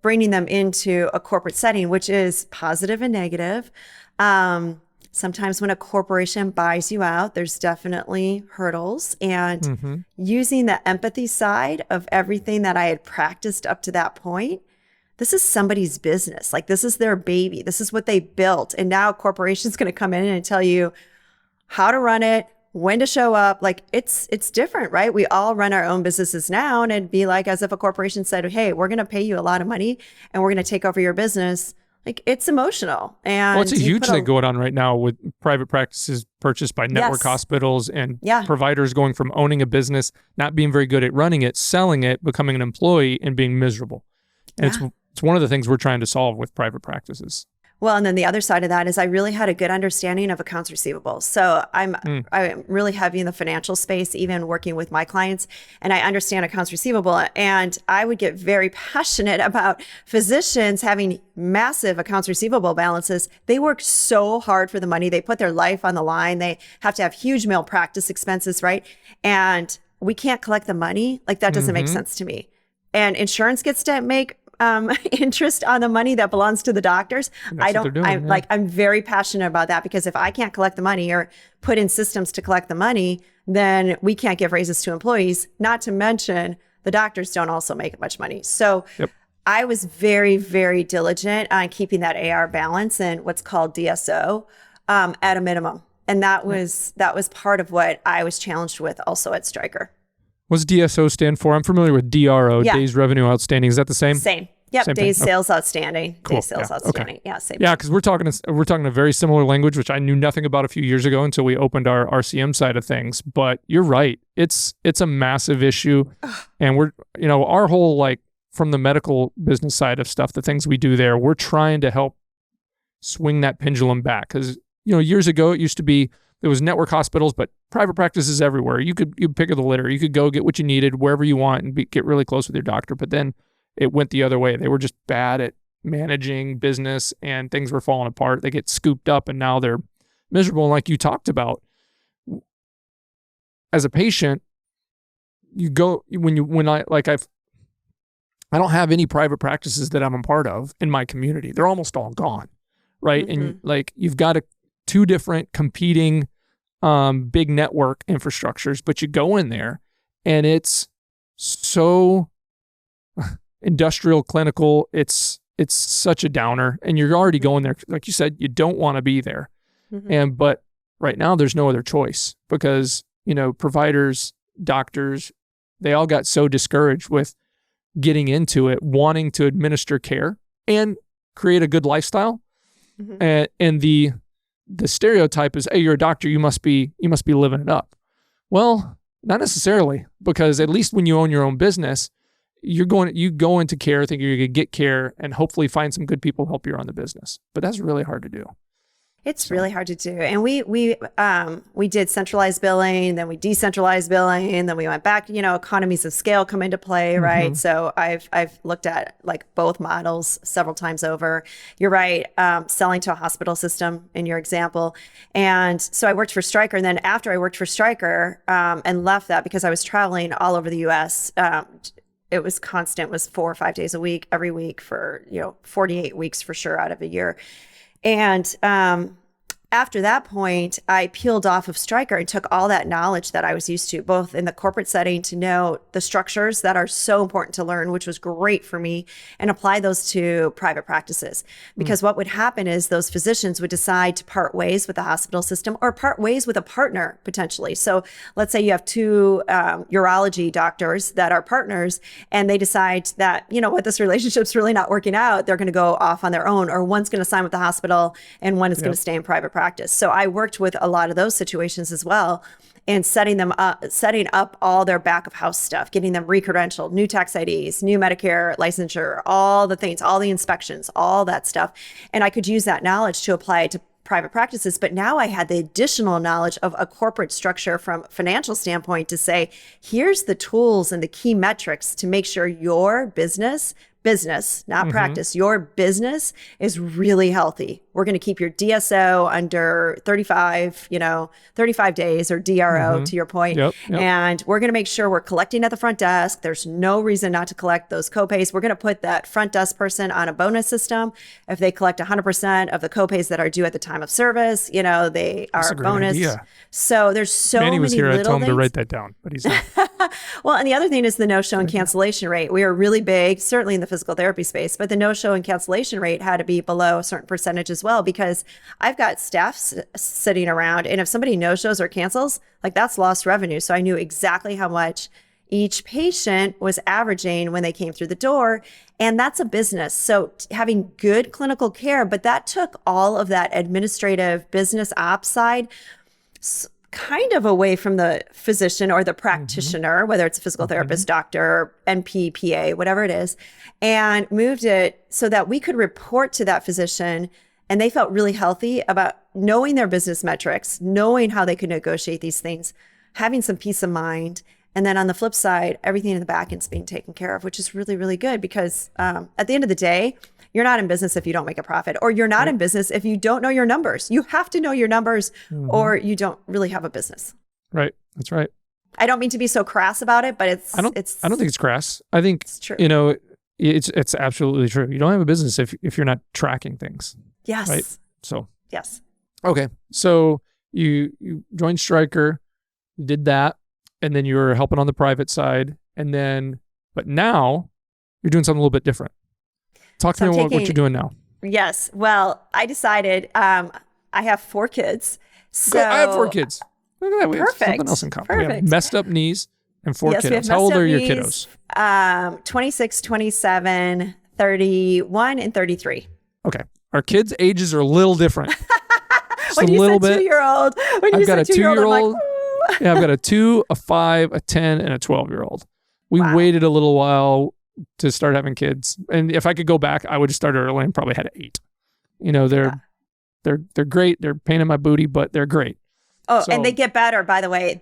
bringing them into a corporate setting, which is positive and negative. Sometimes when a corporation buys you out, there's definitely hurdles. And using the empathy side of everything that I had practiced up to that point, this is somebody's business. Like, this is their baby. This is what they built. And now a corporation's going to come in and tell you how to run it, when to show up. Like, it's different, right? We all run our own businesses now, and it'd be like as if a corporation said, hey, we're going to pay you a lot of money and we're going to take over your business. Like, it's emotional. And it's a huge thing going on right now with private practices purchased by network hospitals and providers going from owning a business, not being very good at running it, selling it, becoming an employee, and being miserable. And it's one of the things we're trying to solve with private practices. Well, and then the other side of that is I really had a good understanding of accounts receivable. So I'm really heavy in the financial space, even working with my clients, and I understand accounts receivable. And I would get very passionate about physicians having massive accounts receivable balances. They work so hard for the money. They put their life on the line. They have to have huge malpractice expenses, right? And we can't collect the money. Like, that doesn't make sense to me. And insurance gets to make interest on the money that belongs to the doctors. I'm very passionate about that, because if I can't collect the money or put in systems to collect the money, then we can't give raises to employees, not to mention the doctors don't also make much money. So I was very, very diligent on keeping that AR balance and what's called DSO at a minimum. And that was part of what I was challenged with also at Stryker. What's DSO stand for? I'm familiar with DRO, Days Revenue Outstanding. Is that the same? Same. Yep. Same Days thing. Sales Outstanding. Cool. Days Sales Outstanding. Okay. Yeah. Same. Yeah, because we're talking a very similar language, which I knew nothing about a few years ago until we opened our RCM side of things. But you're right. It's a massive issue, and we're our whole, from the medical business side of stuff, the things we do there, we're trying to help swing that pendulum back, because years ago it used to be. There was network hospitals, but private practices everywhere. You pick of the litter. You could go get what you needed wherever you want and get really close with your doctor. But then it went the other way. They were just bad at managing business, and things were falling apart. They get scooped up, and now they're miserable. And like you talked about, as a patient, you go I don't have any private practices that I'm a part of in my community. They're almost all gone, right? And you've got two different competing big network infrastructures, but you go in there and it's so industrial, clinical, it's such a downer, and you're already going there. Like you said, you don't want to be there. But right now there's no other choice because, providers, doctors, they all got so discouraged with getting into it, wanting to administer care and create a good lifestyle. And the stereotype is, hey, you're a doctor, you must be living it up. Well, not necessarily, because at least when you own your own business, you go into care thinking you're going to get care and hopefully find some good people to help you run the business. But that's really hard to do. It's really hard to do. And we did centralized billing, then we decentralized billing, and then we went back, economies of scale come into play, right? So I've looked at like both models several times over. You're right, selling to a hospital system in your example. And so I worked for Stryker. And then after I worked for Stryker and left that because I was traveling all over the US, it was constant, was 4 or 5 days a week, every week for, 48 weeks for sure out of a year. And after that point, I peeled off of Stryker and took all that knowledge that I was used to, both in the corporate setting to know the structures that are so important to learn, which was great for me, and apply those to private practices. Because what would happen is those physicians would decide to part ways with the hospital system or part ways with a partner potentially. So let's say you have 2 urology doctors that are partners, and they decide that, this relationship's really not working out. They're going to go off on their own, or one's going to sign with the hospital and one is going to stay in private practice. So I worked with a lot of those situations as well, and setting up all their back of house stuff, getting them re-credentialed, new tax IDs, new Medicare licensure, all the things, all the inspections, all that stuff. And I could use that knowledge to apply it to private practices. But now I had the additional knowledge of a corporate structure from a financial standpoint to say, here's the tools and the key metrics to make sure your business, not practice, your business is really healthy. We're going to keep your DSO under 35 days, or DRO to your point. Yep. And we're going to make sure we're collecting at the front desk. There's no reason not to collect those copays. We're going to put that front desk person on a bonus system. If they collect 100% of the copays that are due at the time of service, they are bonus. Idea. So there's so many little things. Manny was here. I told him to write that down, but he's not. Well, and the other thing is the no-show and cancellation rate. We are really big, certainly in the physical therapy space, but the no-show and cancellation rate had to be below a certain percentage as well, because I've got staff sitting around, and if somebody no-shows or cancels, like that's lost revenue. So I knew exactly how much each patient was averaging when they came through the door, and that's a business. So having good clinical care, but that took all of that administrative business ops side kind of away from the physician or the practitioner, whether it's a physical therapist, doctor, NP, PA, whatever it is, and moved it so that we could report to that physician, and they felt really healthy about knowing their business metrics, knowing how they could negotiate these things, having some peace of mind. And then on the flip side, everything in the back end's being taken care of, which is really, really good, because at the end of the day, you're not in business if you don't make a profit, or you're not in business if you don't know your numbers. You have to know your numbers or you don't really have a business. Right. That's right. I don't mean to be so crass about it, but I don't think it's crass. I think it's true. It's absolutely true. You don't have a business if you're not tracking things. Yes. Right. So. Yes. Okay. So you joined Stryker, you did that, and then you were helping on the private side, but now you're doing something a little bit different. Talk to me about what you're doing now. Yes. Well, I decided I have 4 kids. So I have 4 kids. Look at that. We perfect. have something else in common. Perfect. We have messed up knees and 4 kiddos. How old are your kiddos? 26, 27, 31, and 33. Okay. Our kids' ages are a little different. When you said 2-year-old. I've got a 2-year-old. Yeah, I've got a 2, a 5, a 10, and a 12-year-old. We waited a little while to start having kids, and if I could go back, I would have started early and probably had 8. They're great. They're a pain in my booty, but they're great. Oh, and they get better, by the way.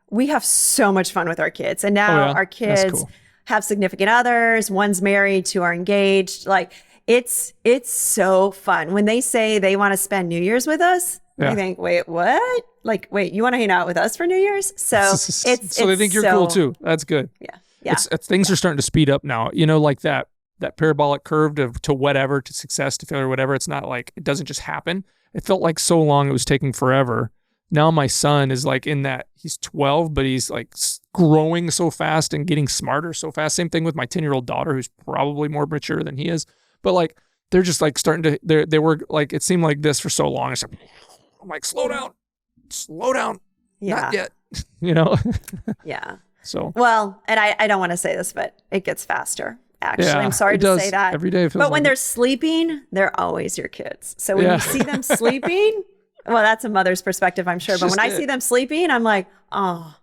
We have so much fun with our kids, and now our kids have significant others. One's married, 2 are engaged. Like it's so fun when they say they want to spend New Year's with us. I think, wait, what? Like, wait, you want to hang out with us for New Year's? So so they think you're cool too. That's good. Yeah. Things are starting to speed up now. Like that parabolic curve to whatever, to success, to failure, whatever. It's not like it doesn't just happen. It felt like so long it was taking forever now my son is like in that, he's 12, but he's like growing so fast and getting smarter so fast. Same thing with my 10-year-old daughter, who's probably more mature than he is. But like, they're just like starting to, they were like, it seemed like this for so long. I'm like, slow down. Yeah. Not yet, you know? Yeah. So. Well, and I don't want to say this, but it gets faster. Actually, I'm sorry to say that. Every day it feels but when like they're sleeping, they're always your kids. So when you see them sleeping, well, that's a mother's perspective, I'm sure. But when I see them sleeping, I'm like, oh,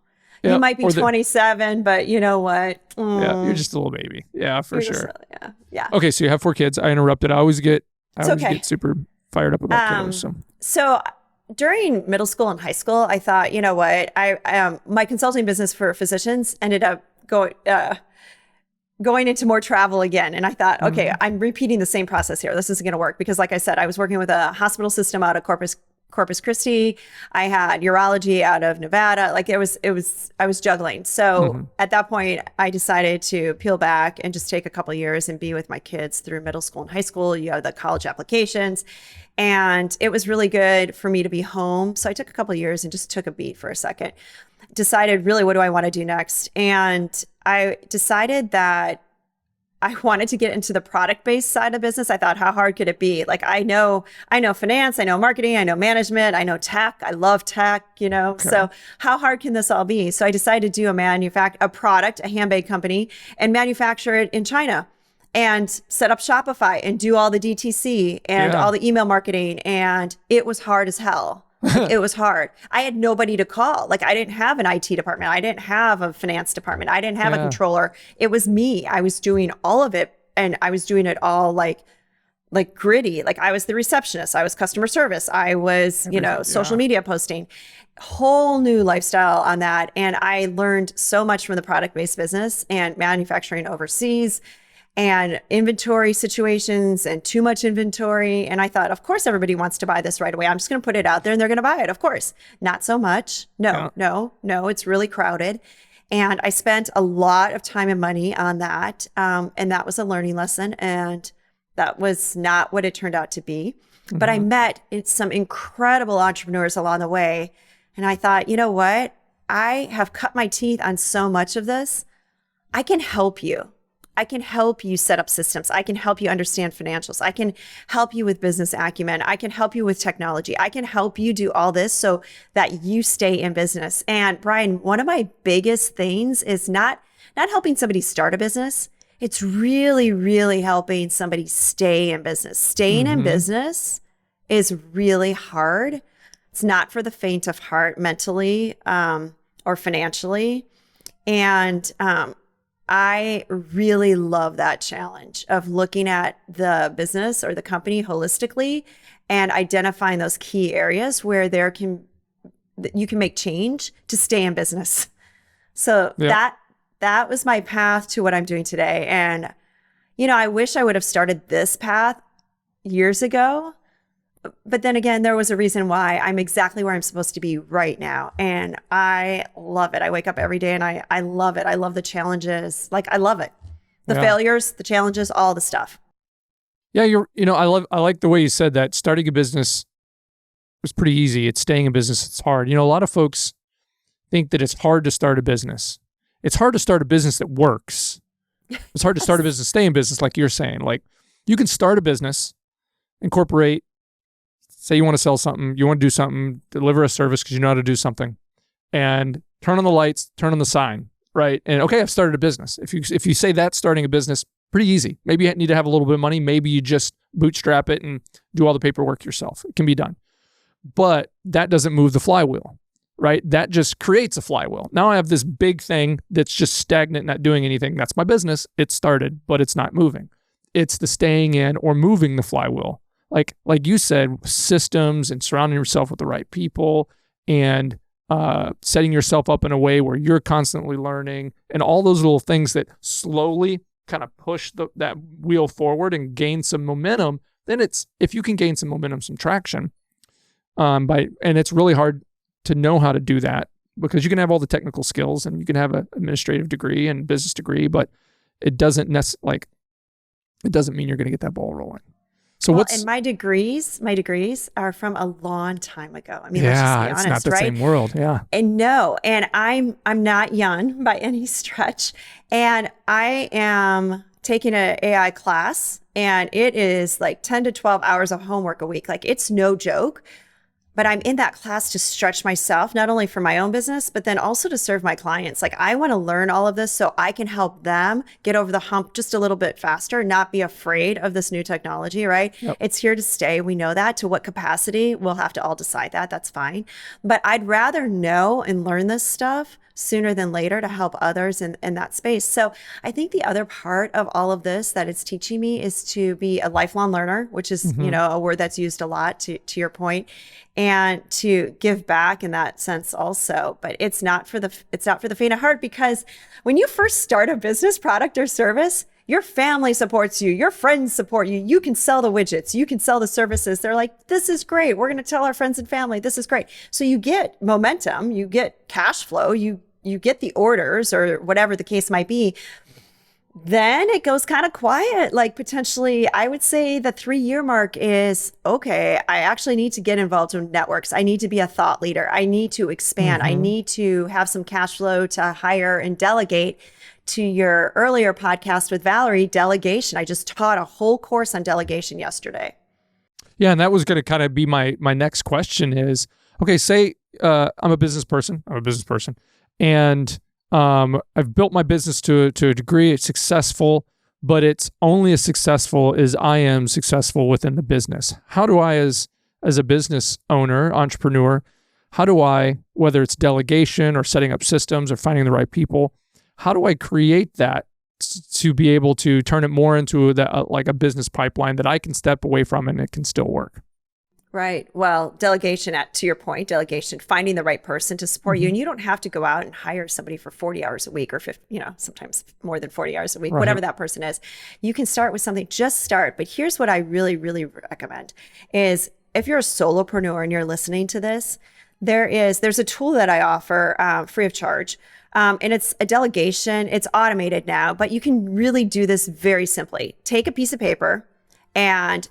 you might be 27, but you know what? Yeah, you're just a little baby. Yeah, for sure. Yeah. Okay, so you have 4 kids. I interrupted. I always get super fired up about kiddos. So during middle school and high school, I thought, you know what? My consulting business for physicians ended up going into more travel again. And I thought, okay, I'm repeating the same process here. This isn't going to work because, like I said, I was working with a hospital system out of Corpus Christi. I had urology out of Nevada. Like I was juggling. So at that point, I decided to peel back and just take a couple of years and be with my kids through middle school and high school. You have the college applications. And it was really good for me to be home. So I took a couple of years and just took a beat for a second. Decided really, what do I want to do next? And I decided that I wanted to get into the product-based side of business. I thought, how hard could it be? Like, I know finance, I know marketing, I know management, I know tech. I love tech, you know? Okay. So how hard can this all be? So I decided to do a product, a handbag company, and manufacture it in China and set up Shopify and do all the DTC and all the email marketing. And it was hard as hell. Like, it was hard. I had nobody to call. Like, I didn't have an IT department. I didn't have a finance department. I didn't have a controller. It was me. I was doing all of it. And I was doing it all like gritty. Like, I was the receptionist. I was customer service. I was, social media posting. Whole new lifestyle on that. And I learned so much from the product-based business and manufacturing overseas and inventory situations and too much inventory. And I thought, of course, everybody wants to buy this right away. I'm just going to put it out there and they're going to buy it. Of course. Not so much. No, it's really crowded. And I spent a lot of time and money on that. And that was a learning lesson. And that was not what it turned out to be. But I met some incredible entrepreneurs along the way. And I thought, you know what? I have cut my teeth on so much of this. I can help you. I can help you set up systems. I can help you understand financials. I can help you with business acumen. I can help you with technology. I can help you do all this so that you stay in business. And Brian, one of my biggest things is not helping somebody start a business. It's really, really helping somebody stay in business. Staying in business is really hard. It's not for the faint of heart mentally or financially. And I really love that challenge of looking at the business or the company holistically and identifying those key areas where you can make change to stay in business. So that was my path to what I'm doing today. And, I wish I would have started this path years ago. But then again, there was a reason why I'm exactly where I'm supposed to be right now. And I love it. I wake up every day and I love it. I love the challenges. Like, I love it. The failures, the challenges, all the stuff. Yeah, I like the way you said that. Starting a business was pretty easy. It's staying in business. It's hard. A lot of folks think that it's hard to start a business. It's hard to start a business that works. It's hard to start a business, stay in business, like you're saying. Like, you can start a business, incorporate, say you want to sell something, you want to do something, deliver a service because you know how to do something, and turn on the lights, turn on the sign, right? And okay, I've started a business. If you say that's starting a business, pretty easy. Maybe you need to have a little bit of money. Maybe you just bootstrap it and do all the paperwork yourself. It can be done. But that doesn't move the flywheel, right? That just creates a flywheel. Now I have this big thing that's just stagnant, not doing anything. That's my business. It started, but it's not moving. It's the staying in or moving the flywheel. Like you said, systems and surrounding yourself with the right people and setting yourself up in a way where you're constantly learning and all those little things that slowly kind of push that wheel forward and gain some momentum. Then if you can gain some momentum, some traction, and it's really hard to know how to do that because you can have all the technical skills and you can have an administrative degree and business degree, but it doesn't mean you're going to get that ball rolling. So and my degrees are from a long time ago. I mean, yeah, let's just be it's honest, not the right? same world. Yeah. And no, and I'm not young by any stretch. And I am taking an AI class, and it is like 10 to 12 hours of homework a week. Like, it's no joke. But I'm in that class to stretch myself, not only for my own business, but then also to serve my clients. Like, I want to learn all of this so I can help them get over the hump just a little bit faster, not be afraid of this new technology, right? Yep. It's here to stay. We know that. To what capacity, we'll have to all decide that. That's fine. But I'd rather know and learn this stuff sooner than later to help others in that space. So I think the other part of all of this that it's teaching me is to be a lifelong learner, which is, a word that's used a lot to your point, and to give back in that sense also. But it's not for the faint of heart, because when you first start a business, product, or service, your family supports you, your friends support you. You can sell the widgets, you can sell the services. They're like, this is great. We're going to tell our friends and family, this is great. So you get momentum, you get cash flow, you get the orders or whatever the case might be. Then it goes kind of quiet. Like, potentially, I would say the 3-year mark is, okay, I actually need to get involved in networks. I need to be a thought leader. I need to expand. I need to have some cash flow to hire and delegate. To your earlier podcast with Valerie, delegation. I just taught a whole course on delegation yesterday. Yeah, and that was going to kind of be my next question is, okay, say I'm a business person, and I've built my business to a degree. It's successful, but it's only as successful as I am successful within the business. How do I, as a business owner, entrepreneur, how do I, whether it's delegation or setting up systems or finding the right people, how do I create that to be able to turn it more into like a business pipeline that I can step away from and it can still work? Right. Well, delegation, to your point, delegation, finding the right person to support you. And you don't have to go out and hire somebody for 40 hours a week or 50, sometimes more than 40 hours a week, whatever that person is. You can start with something, just start. But here's what I really, really recommend is, if you're a solopreneur and you're listening to this, there's a tool that I offer free of charge. And it's a delegation. It's automated now, but you can really do this very simply. Take a piece of paper and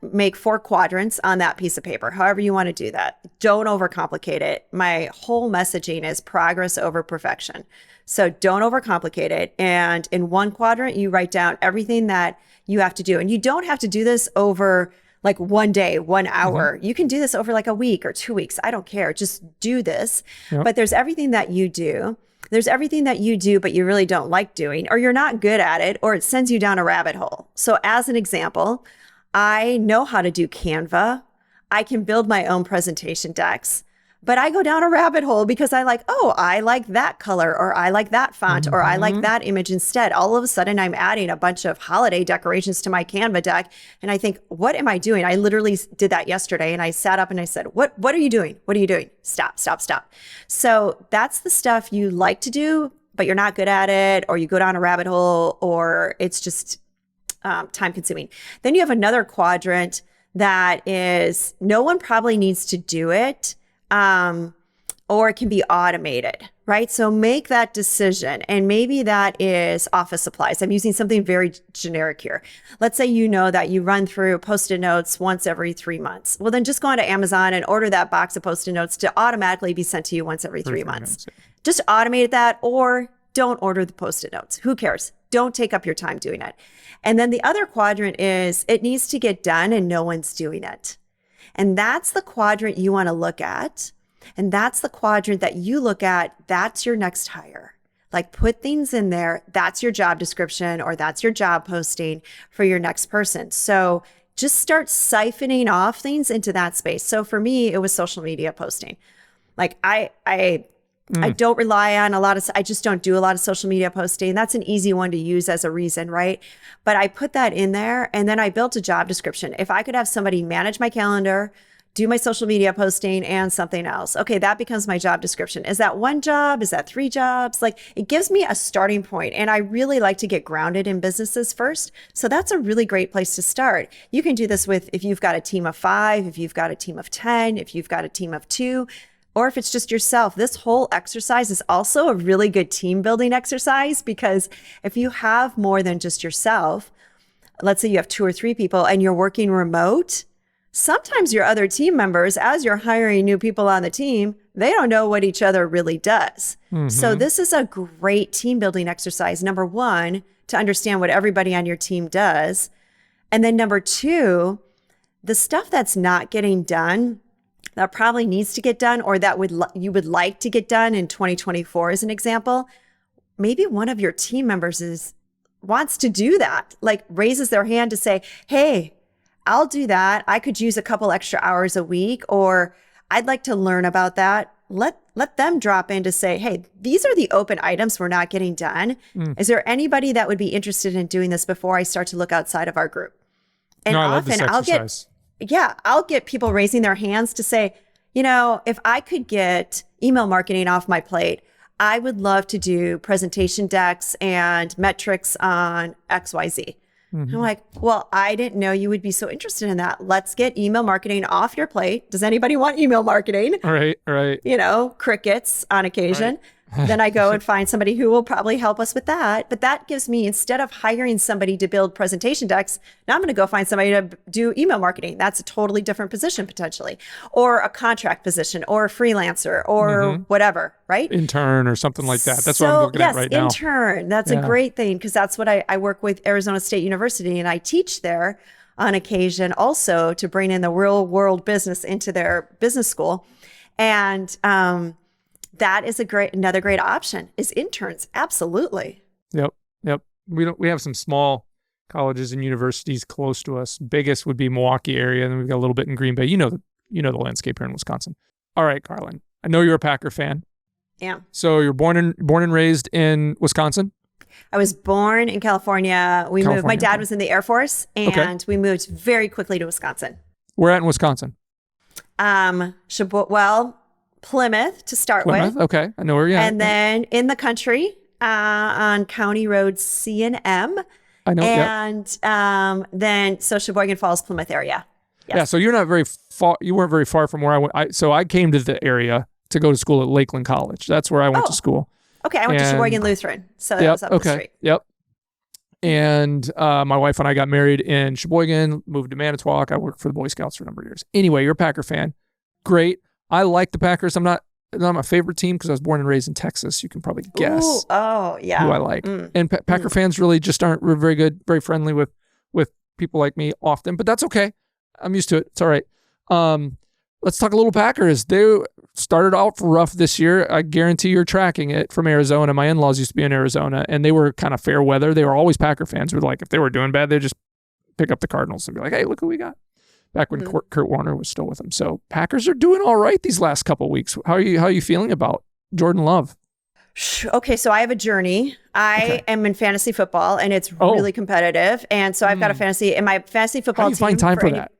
make 4 quadrants on that piece of paper, however you want to do that. Don't overcomplicate it. My whole messaging is progress over perfection. So don't overcomplicate it. And in 1 quadrant, you write down everything that you have to do. And you don't have to do this over like 1 day, 1 hour. You can do this over like a week or 2 weeks. I don't care. Just do this. Yep. But there's everything that you do. There's everything that you do, but you really don't like doing, or you're not good at it, or it sends you down a rabbit hole. So as an example, I know how to do Canva. I can build my own presentation decks, but I go down a rabbit hole because I like that color, or I like that font, or I like that image instead. All of a sudden, I'm adding a bunch of holiday decorations to my Canva deck. And I think, what am I doing? I literally did that yesterday, and I sat up and I said, what are you doing? What are you doing? Stop. So that's the stuff you like to do, but you're not good at it, or you go down a rabbit hole, or it's just time consuming. Then you have another quadrant that is, no one probably needs to do it, or it can be automated, right? So make that decision. And maybe that is office supplies. I'm using something very generic here. Let's say you know that you run through Post-it notes once every 3 months. Well, then just go onto Amazon and order that box of Post-it notes to automatically be sent to you once every 3 months. Just automate that, or don't order the Post-it notes. Who cares? Don't take up your time doing it. And then the other quadrant is, it needs to get done and no one's doing it. And that's the quadrant you want to look at. And that's the quadrant that you look at. That's your next hire. Like, put things in there. That's your job description, or that's your job posting for your next person. So just start siphoning off things into that space. So for me, it was social media posting. Like, I don't rely on I just don't do a lot of social media posting. That's an easy one to use as a reason, right? But I put that in there, and then I built a job description. If I could have somebody manage my calendar, do my social media posting, and something else, okay, that becomes my job description. Is that 1 job? Is that 3 jobs? Like, it gives me a starting point. And I really like to get grounded in businesses first. So that's a really great place to start. You can do this with, if you've got a team of 5, if you've got a team of 10, if you've got a team of 2, or if it's just yourself. This whole exercise is also a really good team building exercise, because if you have more than just yourself, let's say you have 2 or 3 people and you're working remote, sometimes your other team members, as you're hiring new people on the team, they don't know what each other really does. So this is a great team building exercise. Number 1, to understand what everybody on your team does. And then number 2, the stuff that's not getting done, that probably needs to get done, or that you would like to get done in 2024 as an example, maybe one of your team members wants to do that, like raises their hand to say, hey, I'll do that. I could use a couple extra hours a week, or I'd like to learn about that. Let them drop in to say, hey, these are the open items we're not getting done. Is there anybody that would be interested in doing this before I start to look outside of our group? And I love this exercise. I'll get people raising their hands to say, if I could get email marketing off my plate, I would love to do presentation decks and metrics on XYZ. I'm like, well, I didn't know you would be so interested in that. Let's get email marketing off your plate. Does anybody want email marketing? Right. Crickets on occasion. Right. Then I go and find somebody who will probably help us with that. But that gives me, instead of hiring somebody to build presentation decks, now I'm going to go find somebody to do email marketing. That's a totally different position potentially, or a contract position, or a freelancer, or whatever, right? Intern or something like that. That's what I'm looking at right now. Yes, intern. That's a great thing, because that's what I work with Arizona State University, and I teach there on occasion also to bring in the real world business into their business school. And that is another great option is interns. Absolutely. Yep. We have some small colleges and universities close to us. Biggest would be Milwaukee area, and then we've got a little bit in Green Bay. You know the landscape here in Wisconsin. All right, Carlyn, I know you're a Packer fan. Yeah. So you're born and raised in Wisconsin? I was born in California. We moved. My dad was in the Air Force, and we moved very quickly to Wisconsin. Where at in Wisconsin? Plymouth to start with. Okay, I know where you're at. And then in the country on County Road C and M. I know. And then Sheboygan Falls, Plymouth area. Yes. Yeah, so you're not very far. You weren't very far from where I went. So I came to the area to go to school at Lakeland College. That's where I went to school. Okay, I went to Sheboygan Lutheran, so that was up the street. Yep. And my wife and I got married in Sheboygan, moved to Manitowoc. I worked for the Boy Scouts for a number of years. Anyway, you're a Packer fan. Great. I like the Packers. I'm not my favorite team because I was born and raised in Texas. You can probably guess. Who I like. And Packer fans really just aren't very good, very friendly with people like me often, but that's okay. I'm used to it. It's all right. Let's talk a little Packers. They started out rough this year. I guarantee you're tracking it from Arizona. My in-laws used to be in Arizona, and they were kind of fair weather. They were always Packer fans. Were like, if they were doing bad, they'd just pick up the Cardinals and be like, hey, look who we got. Back when Kurt Warner was still with them. So Packers are doing all right these last couple of weeks. How are you feeling about Jordan Love? Okay, so I have a journey. I am in fantasy football, and it's really competitive. And so I've got a fantasy, and my fantasy football team. How do you find time for that?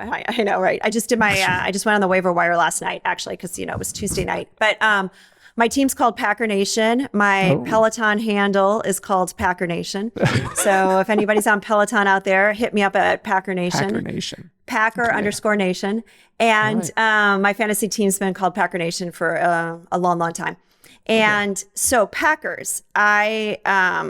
I know, right? I just did I just went on the waiver wire last night, actually, because it was Tuesday night. But my team's called Packer Nation. My Peloton handle is called Packer Nation. So if anybody's on Peloton out there, hit me up at Packer Nation. Packer Nation. Packer_Nation. And my fantasy team's been called Packer Nation for a long, long time. And so Packers, one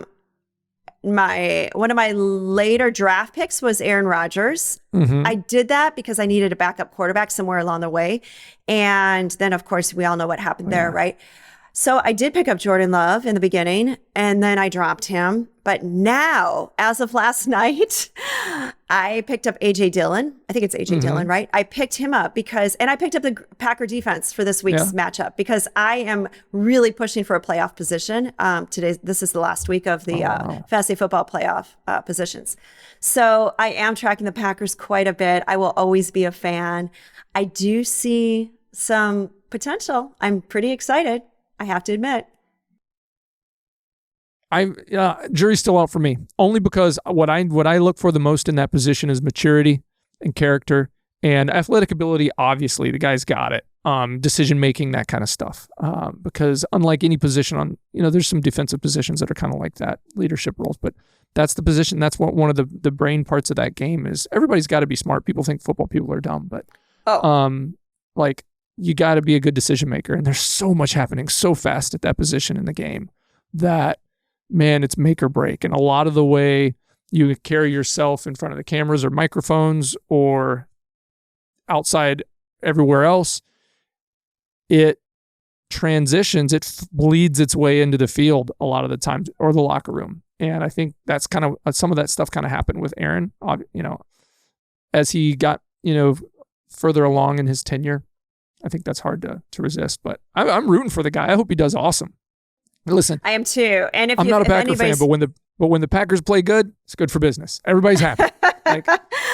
of my later draft picks was Aaron Rodgers. I did that because I needed a backup quarterback somewhere along the way. And then, of course, we all know what happened there, right? So I did pick up Jordan Love in the beginning, and then I dropped him. But now, as of last night, I picked up A.J. Dillon. I think it's A.J. Dillon, right? I picked him up and I picked up the Packer defense for this week's matchup because I am really pushing for a playoff position. This is the last week of the fantasy football playoff positions. So I am tracking the Packers quite a bit. I will always be a fan. I do see some potential. I'm pretty excited, I have to admit. Jury's still out for me, only because what I look for the most in that position is maturity and character and athletic ability. Obviously, the guy's got it. Decision making, that kind of stuff. Because unlike any position there's some defensive positions that are kind of like that, leadership roles, but that's the position. That's what one of the brain parts of that game is. Everybody's got to be smart. People think football people are dumb, but you got to be a good decision maker. And there's so much happening so fast at that position in the game that, man, it's make or break. And a lot of the way you carry yourself in front of the cameras or microphones or outside everywhere else, it transitions, it bleeds its way into the field a lot of the times, or the locker room. And I think that's kind of some of that stuff kind of happened with Aaron, as he got, further along in his tenure. I think that's hard to resist, but I'm rooting for the guy. I hope he does awesome. Listen, I am too. And I'm not a Packer fan, but when the Packers play good, it's good for business. Everybody's happy. Like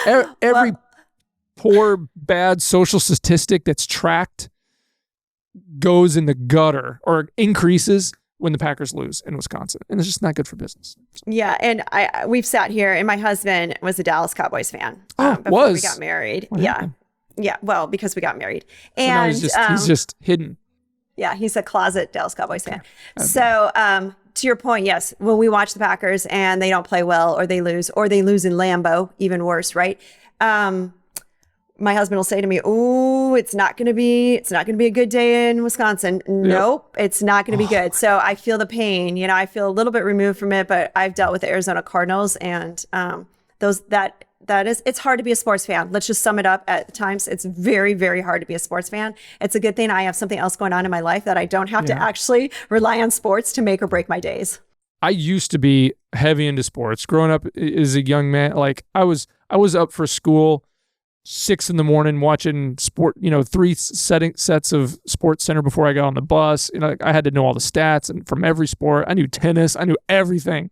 every poor, bad social statistic that's tracked goes in the gutter or increases when the Packers lose in Wisconsin, and it's just not good for business. Yeah, and we've sat here, and my husband was a Dallas Cowboys fan before we got married. Yeah. Well, because we got married, and so now he's just hidden. Yeah, he's a closet Dallas Cowboys fan. So, to your point, yes, when we watch the Packers and they don't play well, or they lose in Lambeau, even worse, right? My husband will say to me, "Oh, it's not going to be a good day in Wisconsin." Nope, it's not going to be good. So I feel the pain. I feel a little bit removed from it, but I've dealt with the Arizona Cardinals, and it's hard to be a sports fan. Let's just sum it up. At times, it's very, very hard to be a sports fan. It's a good thing I have something else going on in my life that I don't have to actually rely on sports to make or break my days. I used to be heavy into sports. Growing up as a young man, like I was up for school 6 a.m. watching sport, 3 sets of Sports Center before I got on the bus. I had to know all the stats and from every sport. I knew tennis, I knew everything.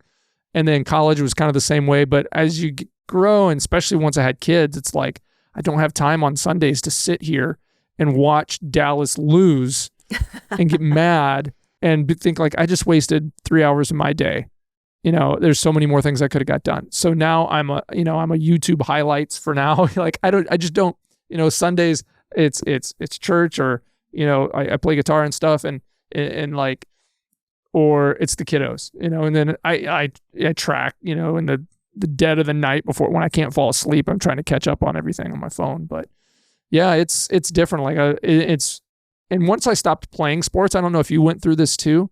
And then college was kind of the same way. But as you grow, and especially once I had kids, it's like I don't have time on Sundays to sit here and watch Dallas lose and get mad and think like I just wasted 3 hours of my day. There's so many more things I could have got done. So now I'm a YouTube highlights for now. Like I just don't, Sundays it's church, or, I play guitar and stuff and like, or it's the kiddos, and then I track, in the dead of the night before, when I can't fall asleep, I'm trying to catch up on everything on my phone. But yeah, it's different. Like and once I stopped playing sports, I don't know if you went through this too.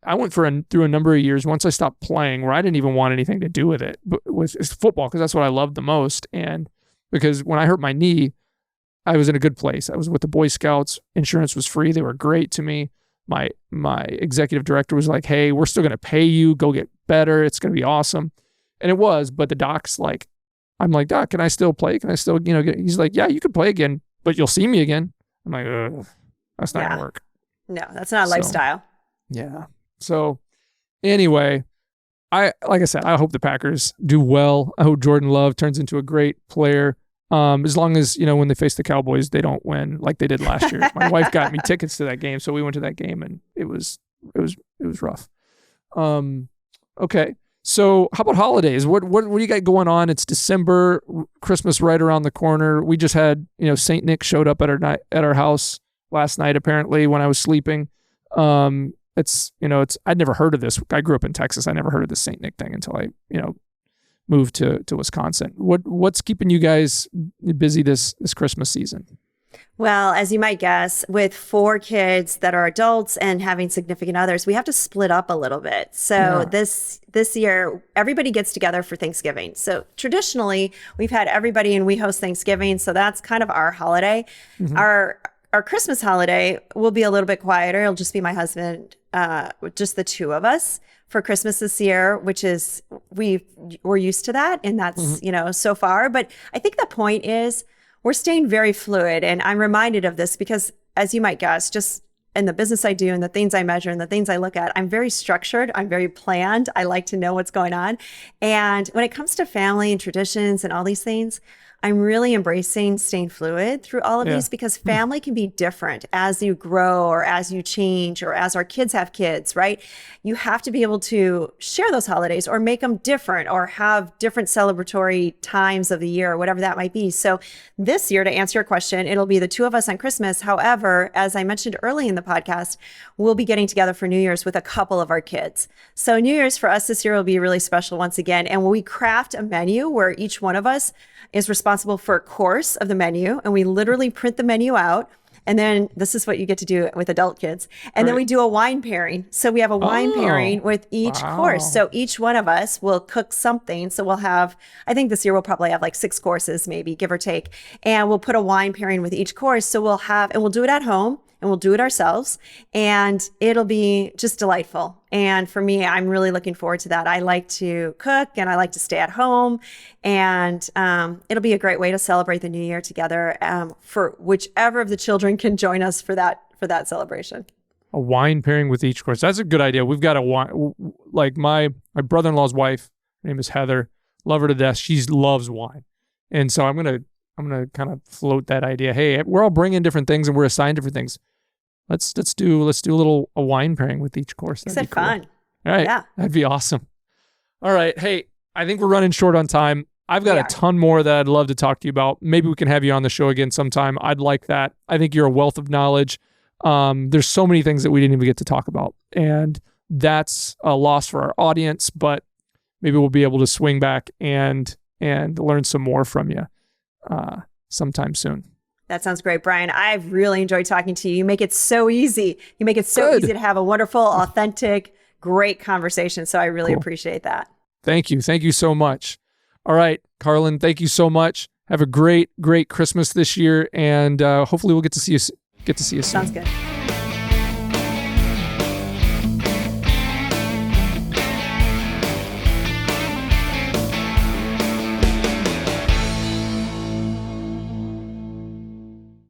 I went through a number of years once I stopped playing where I didn't even want anything to do with it, but with football, because that's what I loved the most. And because when I hurt my knee, I was in a good place. I was with the Boy Scouts. Insurance was free. They were great to me. My executive director was like, "Hey, we're still going to pay you. Go get better. It's going to be awesome." And it was, but the doc's like, I'm like, "Doc, can I still play? Can I still, he's like, "Yeah, you can play again, but you'll see me again." I'm like, "Ugh, that's not going to work." No, that's not a lifestyle. Yeah. So anyway, like I said, I hope the Packers do well. I hope Jordan Love turns into a great player. As long as, when they face the Cowboys, they don't win like they did last year. My wife got me tickets to that game, so we went to that game, and it was rough. Okay. So how about holidays? What do you got going on? It's December, Christmas right around the corner. We just had, Saint Nick showed up at our house last night, apparently, when I was sleeping. I'd never heard of this. I grew up in Texas. I never heard of this Saint Nick thing until I, moved to Wisconsin. What's keeping you guys busy this Christmas season? Well, as you might guess, with 4 kids that are adults and having significant others, we have to split up a little bit. So this year, everybody gets together for Thanksgiving. So traditionally, we've had everybody and we host Thanksgiving. So that's kind of our holiday. Mm-hmm. Our Christmas holiday will be a little bit quieter. It'll just be my husband, just the 2 of us for Christmas this year, which is, we're used to that. And that's, so far. But I think the point is we're staying very fluid. And I'm reminded of this because, as you might guess, just in the business I do and the things I measure and the things I look at, I'm very structured. I'm very planned. I like to know what's going on. And when it comes to family and traditions and all these things, I'm really embracing staying fluid through all of these, because family can be different as you grow or as you change or as our kids have kids, right? You have to be able to share those holidays or make them different or have different celebratory times of the year or whatever that might be. So this year, to answer your question, it'll be the 2 of us on Christmas. However, as I mentioned early in the podcast, we'll be getting together for New Year's with a couple of our kids. So New Year's for us this year will be really special once again. And we craft a menu where each one of us is responsible for a course of the menu, and we literally print the menu out And then this is what you get to do with adult kids. And then we do a wine pairing. So we have a wine pairing with each course. So each one of us will cook something. So we'll have, I think this year we'll probably have like 6 courses, maybe give or take. And we'll put a wine pairing with each course. So we'll have, and we'll do it at home. And we'll do it ourselves, and it'll be just delightful. And for me, I'm really looking forward to that. I like to cook and I like to stay at home, and it'll be a great way to celebrate the new year together for whichever of the children can join us for that celebration. A wine pairing with each course. That's a good idea. We've got a wine, like my brother-in-law's wife, her name is Heather, love her to death. She loves wine. And so I'm going to kind of float that idea. Hey, we're all bringing different things and we're assigned different things. Let's do a wine pairing with each course. That'd be cool. Fun. All right. Yeah. That'd be awesome. All right. Hey, I think we're running short on time. I've got a ton more that I'd love to talk to you about. Maybe we can have you on the show again sometime. I'd like that. I think you're a wealth of knowledge. There's so many things that we didn't even get to talk about, and that's a loss for our audience, but maybe we'll be able to swing back and learn some more from you sometime soon. That sounds great, Brian. I've really enjoyed talking to you. You make it so easy. You make it so easy to have a wonderful, authentic, great conversation. So I really appreciate that. Thank you. Thank you so much. All right, Carlyn, thank you so much. Have a great, great Christmas this year, and hopefully we'll get to see you soon. Sounds good.